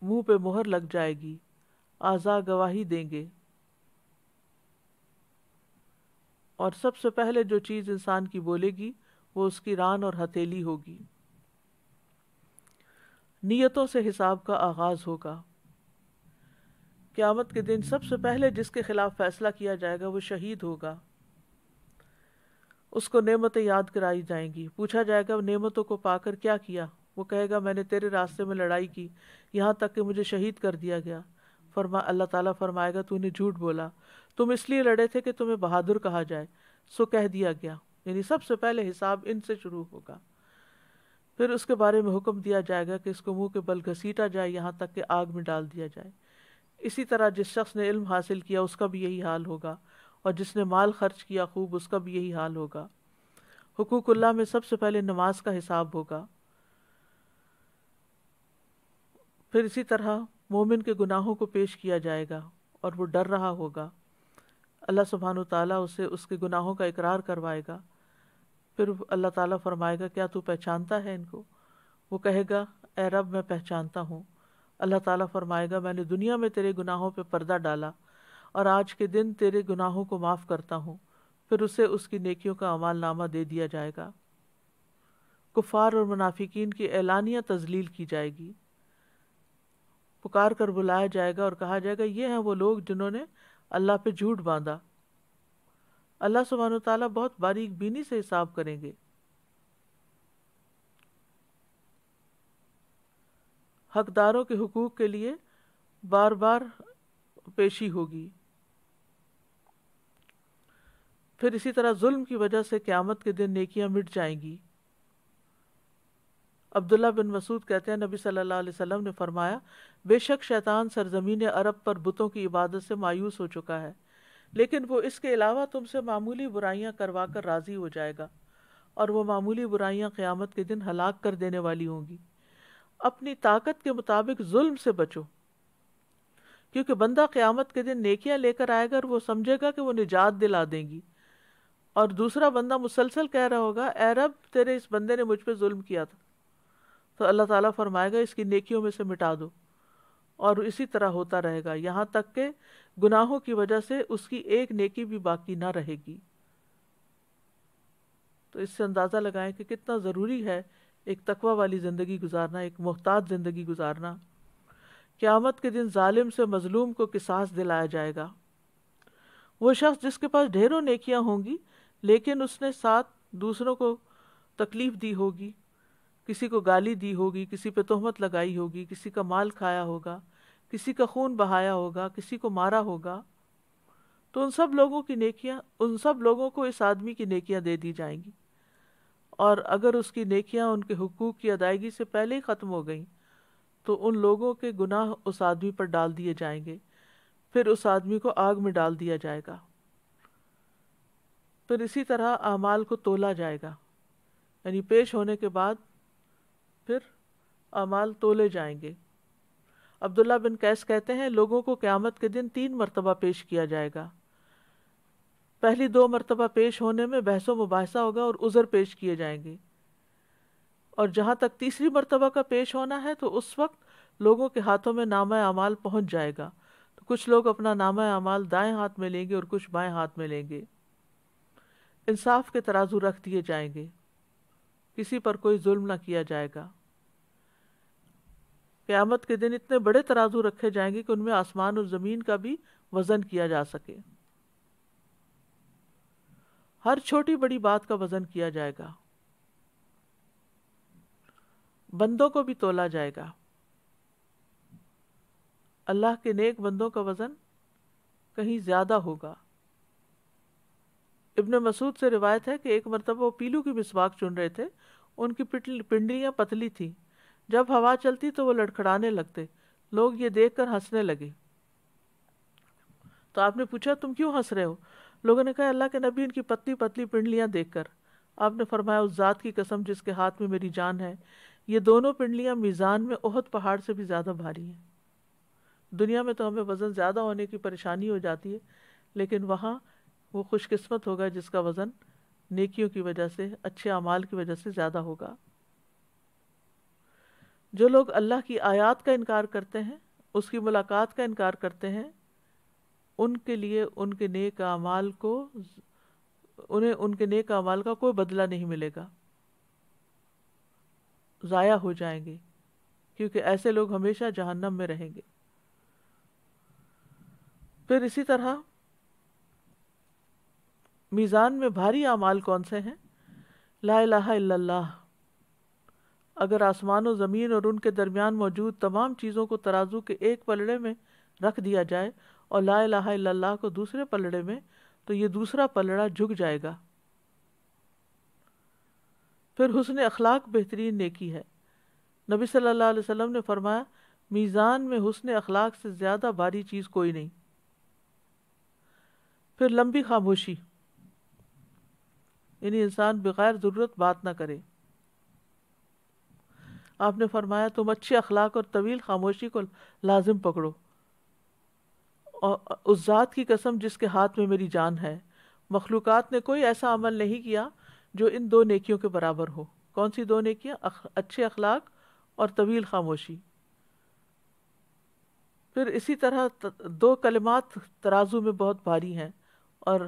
منہ پہ مہر لگ جائے گی، اعضاء گواہی دیں گے، اور سب سے پہلے جو چیز انسان کی بولے گی وہ اس کی ران اور ہتھیلی ہوگی۔ نیتوں سے حساب کا آغاز ہوگا۔ قیامت کے دن سب سے پہلے جس کے خلاف فیصلہ کیا جائے گا وہ شہید ہوگا۔ اس کو نعمتیں یاد کرائی جائیں گی، پوچھا جائے گا نعمتوں کو پا کر کیا کیا؟ وہ کہے گا میں نے تیرے راستے میں لڑائی کی، یہاں تک کہ مجھے شہید کر دیا گیا۔ اللہ تعالیٰ فرمائے گا تو نے جھوٹ بولا، تم اس لیے لڑے تھے کہ تمہیں بہادر کہا جائے، سو کہہ دیا گیا۔ یعنی سب سے پہلے حساب ان سے شروع ہوگا۔ پھر اس کے بارے میں حکم دیا جائے گا کہ اس کو منہ کے بل گھسیٹا جائے یہاں تک کہ آگ میں ڈال دیا جائے۔ اسی طرح جس شخص نے علم حاصل کیا اس کا بھی یہی حال ہوگا، اور جس نے مال خرچ کیا خوب اس کا بھی یہی حال ہوگا۔ حقوق اللہ میں سب سے پہلے نماز کا حساب ہوگا۔ پھر اسی طرح مومن کے گناہوں کو پیش کیا جائے گا اور وہ ڈر رہا ہوگا۔ اللہ سبحانہ تعالیٰ اسے اس کے گناہوں کا اقرار کروائے گا. پھر اللہ تعالیٰ فرمائے گا کیا تو پہچانتا ہے ان کو؟ وہ کہے گا اے رب میں پہچانتا ہوں. اللہ تعالیٰ فرمائے گا میں نے دنیا میں تیرے گناہوں پہ پردہ ڈالا اور آج کے دن تیرے گناہوں کو معاف کرتا ہوں. پھر اسے اس کی نیکیوں کا اعمال نامہ دے دیا جائے گا. کفار اور منافقین کی اعلانیہ تذلیل کی جائے گی. پکار کر بلایا جائے گا اور کہا جائے گا یہ ہیں وہ لوگ جنہوں نے اللہ پہ جھوٹ باندھا. اللہ سبحانہ وتعالیٰ بہت باریک بینی سے حساب کریں گے. حقداروں کے حقوق کے لیے بار بار پیشی ہوگی. پھر اسی طرح ظلم کی وجہ سے قیامت کے دن نیکیاں مٹ جائیں گی. عبداللہ بن مسعود کہتے ہیں نبی صلی اللہ علیہ وسلم نے فرمایا بے شک شیطان سرزمین عرب پر بتوں کی عبادت سے مایوس ہو چکا ہے، لیکن وہ اس کے علاوہ تم سے معمولی برائیاں کروا کر راضی ہو جائے گا، اور وہ معمولی برائیاں قیامت کے دن ہلاک کر دینے والی ہوں گی. اپنی طاقت کے مطابق ظلم سے بچو، کیونکہ بندہ قیامت کے دن نیکیاں لے کر آئے گا اور وہ سمجھے گا کہ وہ نجات دلا دیں گی، اور دوسرا بندہ مسلسل کہہ رہا ہوگا اے رب تیرے اس بندے نے مجھ پہ ظلم کیا تھا. تو اللہ تعالیٰ فرمائے گا اس کی نیکیوں میں سے مٹا دو، اور اسی طرح ہوتا رہے گا یہاں تک کہ گناہوں کی وجہ سے اس کی ایک نیکی بھی باقی نہ رہے گی. تو اس سے اندازہ لگائیں کہ کتنا ضروری ہے ایک تقوی والی زندگی گزارنا، ایک محتاط زندگی گزارنا. قیامت کے دن ظالم سے مظلوم کو قصاص دلایا جائے گا. وہ شخص جس کے پاس ڈھیروں نیکیاں ہوں گی لیکن اس نے ساتھ دوسروں کو تکلیف دی ہوگی، کسی کو گالی دی ہوگی، کسی پہ تہمت لگائی ہوگی، کسی کا مال کھایا ہوگا، کسی کا خون بہایا ہوگا، کسی کو مارا ہوگا، تو ان سب لوگوں کو اس آدمی کی نیکیاں دے دی جائیں گی. اور اگر اس کی نیکیاں ان کے حقوق کی ادائیگی سے پہلے ہی ختم ہو گئیں تو ان لوگوں کے گناہ اس آدمی پر ڈال دیے جائیں گے. پھر اس آدمی کو آگ میں ڈال دیا جائے گا. پھر اسی طرح اعمال کو تولا جائے گا، یعنی پیش ہونے کے بعد پھر اعمال تولے جائیں گے. عبداللہ بن قیس کہتے ہیں لوگوں کو قیامت کے دن 3 مرتبہ پیش کیا جائے گا. پہلی 2 مرتبہ پیش ہونے میں بحث و مباحثہ ہوگا اور عذر پیش کیے جائیں گے، اور جہاں تک تیسری مرتبہ کا پیش ہونا ہے تو اس وقت لوگوں کے ہاتھوں میں نامہ اعمال پہنچ جائے گا. تو کچھ لوگ اپنا نامہ اعمال دائیں ہاتھ میں لیں گے اور کچھ بائیں ہاتھ میں لیں گے. انصاف کے ترازو رکھ دیے جائیں گے، کسی پر کوئی ظلم نہ کیا جائے گا. قیامت کے دن اتنے بڑے ترازو رکھے جائیں گے کہ ان میں آسمان اور زمین کا بھی وزن کیا جا سکے. ہر چھوٹی بڑی بات کا وزن کیا جائے گا. بندوں کو بھی تولا جائے گا. اللہ کے نیک بندوں کا وزن کہیں زیادہ ہوگا. ابن مسعود سے روایت ہے کہ ایک مرتبہ وہ پیلو کی مسواک چن رہے تھے. ان کی پنڈلیاں پتلی تھیں، جب ہوا چلتی تو وہ لڑکھڑانے لگتے. لوگ یہ دیکھ کر ہنسنے لگے. تو آپ نے پوچھا تم کیوں ہنس رہے ہو؟ لوگوں نے کہا اللہ کے نبی ان کی پتلی پتلی پنڈلیاں دیکھ کر. آپ نے فرمایا اس ذات کی قسم جس کے ہاتھ میں میری جان ہے، یہ دونوں پنڈلیاں میزان میں احد پہاڑ سے بھی زیادہ بھاری ہیں. دنیا میں تو ہمیں وزن زیادہ ہونے کی پریشانی ہو جاتی ہے، لیکن وہاں وہ خوش قسمت ہوگا جس کا وزن نیکیوں کی وجہ سے، اچھے اعمال کی وجہ سے زیادہ ہوگا. جو لوگ اللہ کی آیات کا انکار کرتے ہیں، اس کی ملاقات کا انکار کرتے ہیں، ان کے لیے ان کے نیک اعمال کا کوئی بدلہ نہیں ملے گا، ضائع ہو جائیں گے، کیونکہ ایسے لوگ ہمیشہ جہنم میں رہیں گے. پھر اسی طرح میزان میں بھاری اعمال کون سے ہیں؟ لا الہ الا اللہ. اگر آسمان و زمین اور ان کے درمیان موجود تمام چیزوں کو ترازو کے ایک پلڑے میں رکھ دیا جائے اور لا الہ الا اللہ کو دوسرے پلڑے میں، تو یہ دوسرا پلڑا جھک جائے گا. پھر حسن اخلاق بہترین نیکی ہے. نبی صلی اللہ علیہ وسلم نے فرمایا میزان میں حسن اخلاق سے زیادہ بھاری چیز کوئی نہیں. پھر لمبی خاموشی، یعنی انسان بغیر ضرورت بات نہ کرے. آپ نے فرمایا تم اچھے اخلاق اور طویل خاموشی کو لازم پکڑو. اور اس ذات کی قسم جس کے ہاتھ میں میری جان ہے، مخلوقات نے کوئی ایسا عمل نہیں کیا جو ان دو نیکیوں کے برابر ہو۔ کون سی دو نیکیاں؟ اچھے اخلاق اور طویل خاموشی۔ پھر اسی طرح دو کلمات ترازو میں بہت بھاری ہیں اور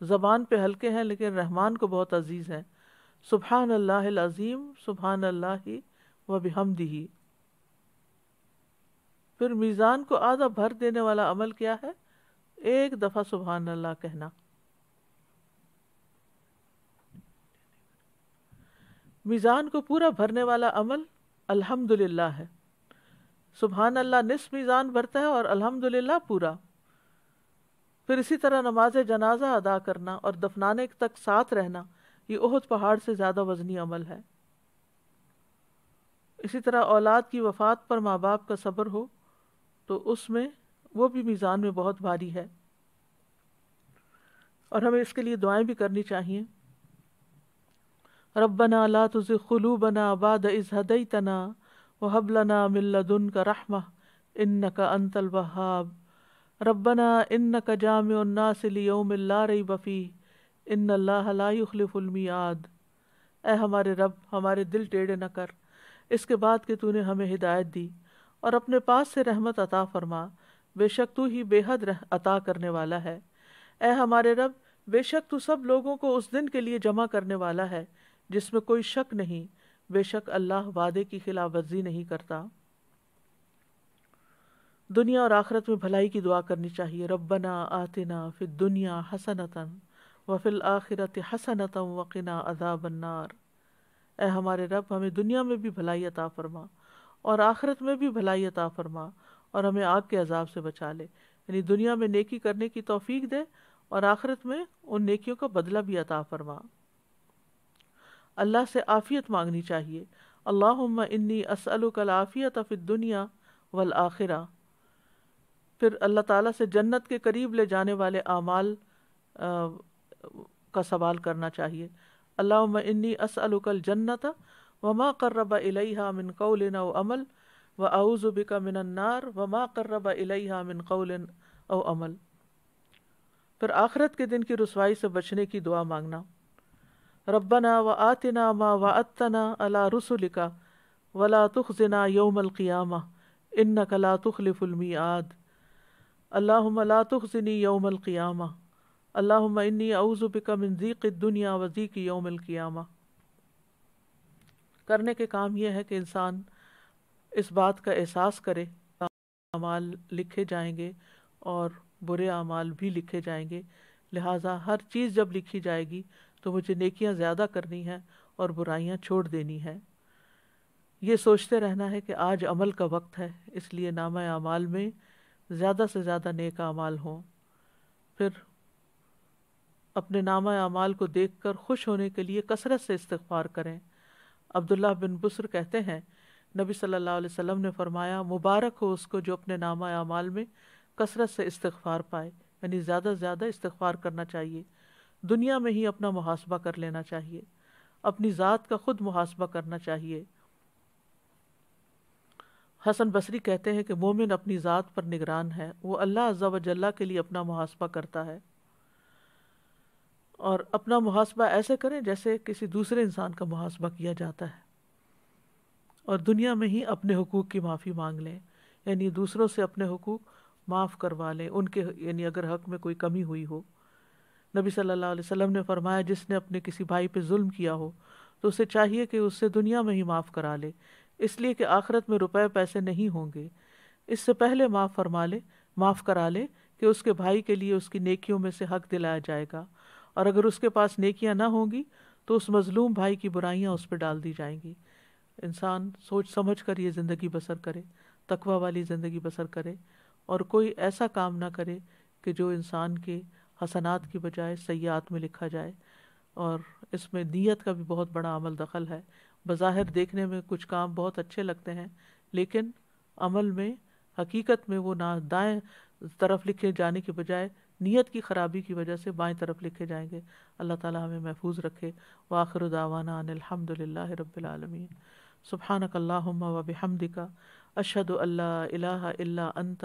زبان پہ ہلکے ہیں لیکن رحمان کو بہت عزیز ہیں، سبحان اللہ العظیم، سبحان اللہ و بحمدہ۔ پھر میزان کو آدھا بھر دینے والا عمل کیا ہے؟ ایک دفعہ سبحان اللہ کہنا۔ میزان کو پورا بھرنے والا عمل الحمدللہ ہے۔ سبحان اللہ نصف میزان بھرتا ہے اور الحمدللہ پورا۔ پھر اسی طرح نماز جنازہ ادا کرنا اور دفنانے تک ساتھ رہنا، یہ احد پہاڑ سے زیادہ وزنی عمل ہے۔ اسی طرح اولاد کی وفات پر ماں باپ کا صبر ہو تو اس میں وہ بھی میزان میں بہت بھاری ہے، اور ہمیں اس کے لیے دعائیں بھی کرنی چاہیے۔ ربنا لا تزغ قلوبنا بعد اذ ہدیتنا وہب لنا من لدنک رحمہ انک انت الوہاب ربنا انک جامع الناس لیوم لا ریب فیہ ان اللہ لا یخلف المیعاد۔ اے ہمارے رب، ہمارے دل ٹیڑھے نہ کر اس کے بعد کہ تو نے ہمیں ہدایت دی، اور اپنے پاس سے رحمت عطا فرما، بے شک تو ہی بے حد عطا کرنے والا ہے۔ اے ہمارے رب، بے شک تو سب لوگوں کو اس دن کے لیے جمع کرنے والا ہے جس میں کوئی شک نہیں، بے شک اللہ وعدے کی خلاف ورزی نہیں کرتا۔ دنیا اور آخرت میں بھلائی کی دعا کرنی چاہیے۔ ربنا آتنا فی الدنیا حسنۃ وفی الآخرۃ حسنۃ وقنا عذاب النار۔ اے ہمارے رب، ہمیں دنیا میں بھی بھلائی عطا فرما اور آخرت میں بھی بھلائی عطا فرما، اور ہمیں آگ کے عذاب سے بچا لے۔ یعنی دنیا میں نیکی کرنے کی توفیق دے اور آخرت میں ان نیکیوں کا بدلہ بھی عطا فرما۔ اللہ سے عافیت مانگنی چاہیے۔ اللہم انی اسألک العافیۃ فی الدنیا والآخرہ۔ پھر اللہ تعالیٰ سے جنت کے قریب لے جانے والے اعمال کا سوال کرنا چاہیے۔ اللہم انی اسألک الجنۃ وما قرب الیہا من قول او عمل واعوذ بک من النار وما قرب الیہا من قول او عمل۔ پھر آخرت کے دن کی رسوائی سے بچنے کی دعا مانگنا۔ ربنا وآتنا ما وعدتنا علی رسلک ولا تخزنا یوم القیامہ انک لا تخلف المیعاد۔ اللہم لا تخزنی یوم القیامہ اللہم انی اعوذ بک من ضیق الدنیا و ضیق یوم القیامہ۔ کرنے کے کام یہ ہے کہ انسان اس بات کا احساس کرے، اعمال لکھے جائیں گے اور برے اعمال بھی لکھے جائیں گے، لہٰذا ہر چیز جب لکھی جائے گی تو مجھے نیکیاں زیادہ کرنی ہیں اور برائیاں چھوڑ دینی ہیں۔ یہ سوچتے رہنا ہے کہ آج عمل کا وقت ہے، اس لیے نامہ اعمال میں زیادہ سے زیادہ نیک اعمال ہوں۔ پھر اپنے نامہ اعمال کو دیکھ کر خوش ہونے کے لیے کثرت سے استغفار کریں۔ عبداللہ بن بسر کہتے ہیں، نبی صلی اللہ علیہ وسلم نے فرمایا، مبارک ہو اس کو جو اپنے نامہ اعمال میں کثرت سے استغفار پائے، یعنی زیادہ سے زیادہ استغفار کرنا چاہیے۔ دنیا میں ہی اپنا محاسبہ کر لینا چاہیے، اپنی ذات کا خود محاسبہ کرنا چاہیے۔ حسن بصری کہتے ہیں کہ مومن اپنی ذات پر نگران ہے، وہ اللہ عز و جل کے لیے اپنا محاسبہ کرتا ہے، اور اپنا محاسبہ ایسے کریں جیسے کسی دوسرے انسان کا محاسبہ کیا جاتا ہے، اور دنیا میں ہی اپنے حقوق کی معافی مانگ لیں، یعنی دوسروں سے اپنے حقوق معاف کروا لیں، ان کے یعنی اگر حق میں کوئی کمی ہوئی ہو۔ نبی صلی اللہ علیہ وسلم نے فرمایا، جس نے اپنے کسی بھائی پہ ظلم کیا ہو تو اسے چاہیے کہ اس سے دنیا میں ہی معاف کرا لے، اس لیے کہ آخرت میں روپے پیسے نہیں ہوں گے، اس سے پہلے معاف کرا لے کہ اس کے بھائی کے لیے اس کی نیکیوں میں سے حق دلایا جائے گا، اور اگر اس کے پاس نیکیاں نہ ہوں گی تو اس مظلوم بھائی کی برائیاں اس پہ ڈال دی جائیں گی۔ انسان سوچ سمجھ کر یہ زندگی بسر کرے، تقوی والی زندگی بسر کرے، اور کوئی ایسا کام نہ کرے کہ جو انسان کے حسنات کی بجائے سیئات میں لکھا جائے۔ اور اس میں نیت کا بھی بہت بڑا عمل دخل ہے۔ بظاہر دیکھنے میں کچھ کام بہت اچھے لگتے ہیں، لیکن عمل میں حقیقت میں وہ نہ دائیں طرف لکھے جانے کے بجائے نیت کی خرابی کی وجہ سے بائیں طرف لکھے جائیں گے۔ اللہ تعالی ہمیں محفوظ رکھے۔ وآخر دعوانا ان الحمد للہ رب العالمین۔ سبحانک اللہم و بحمدک، اشہد ان لا الہ الا انت،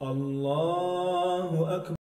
اللہ اکبر۔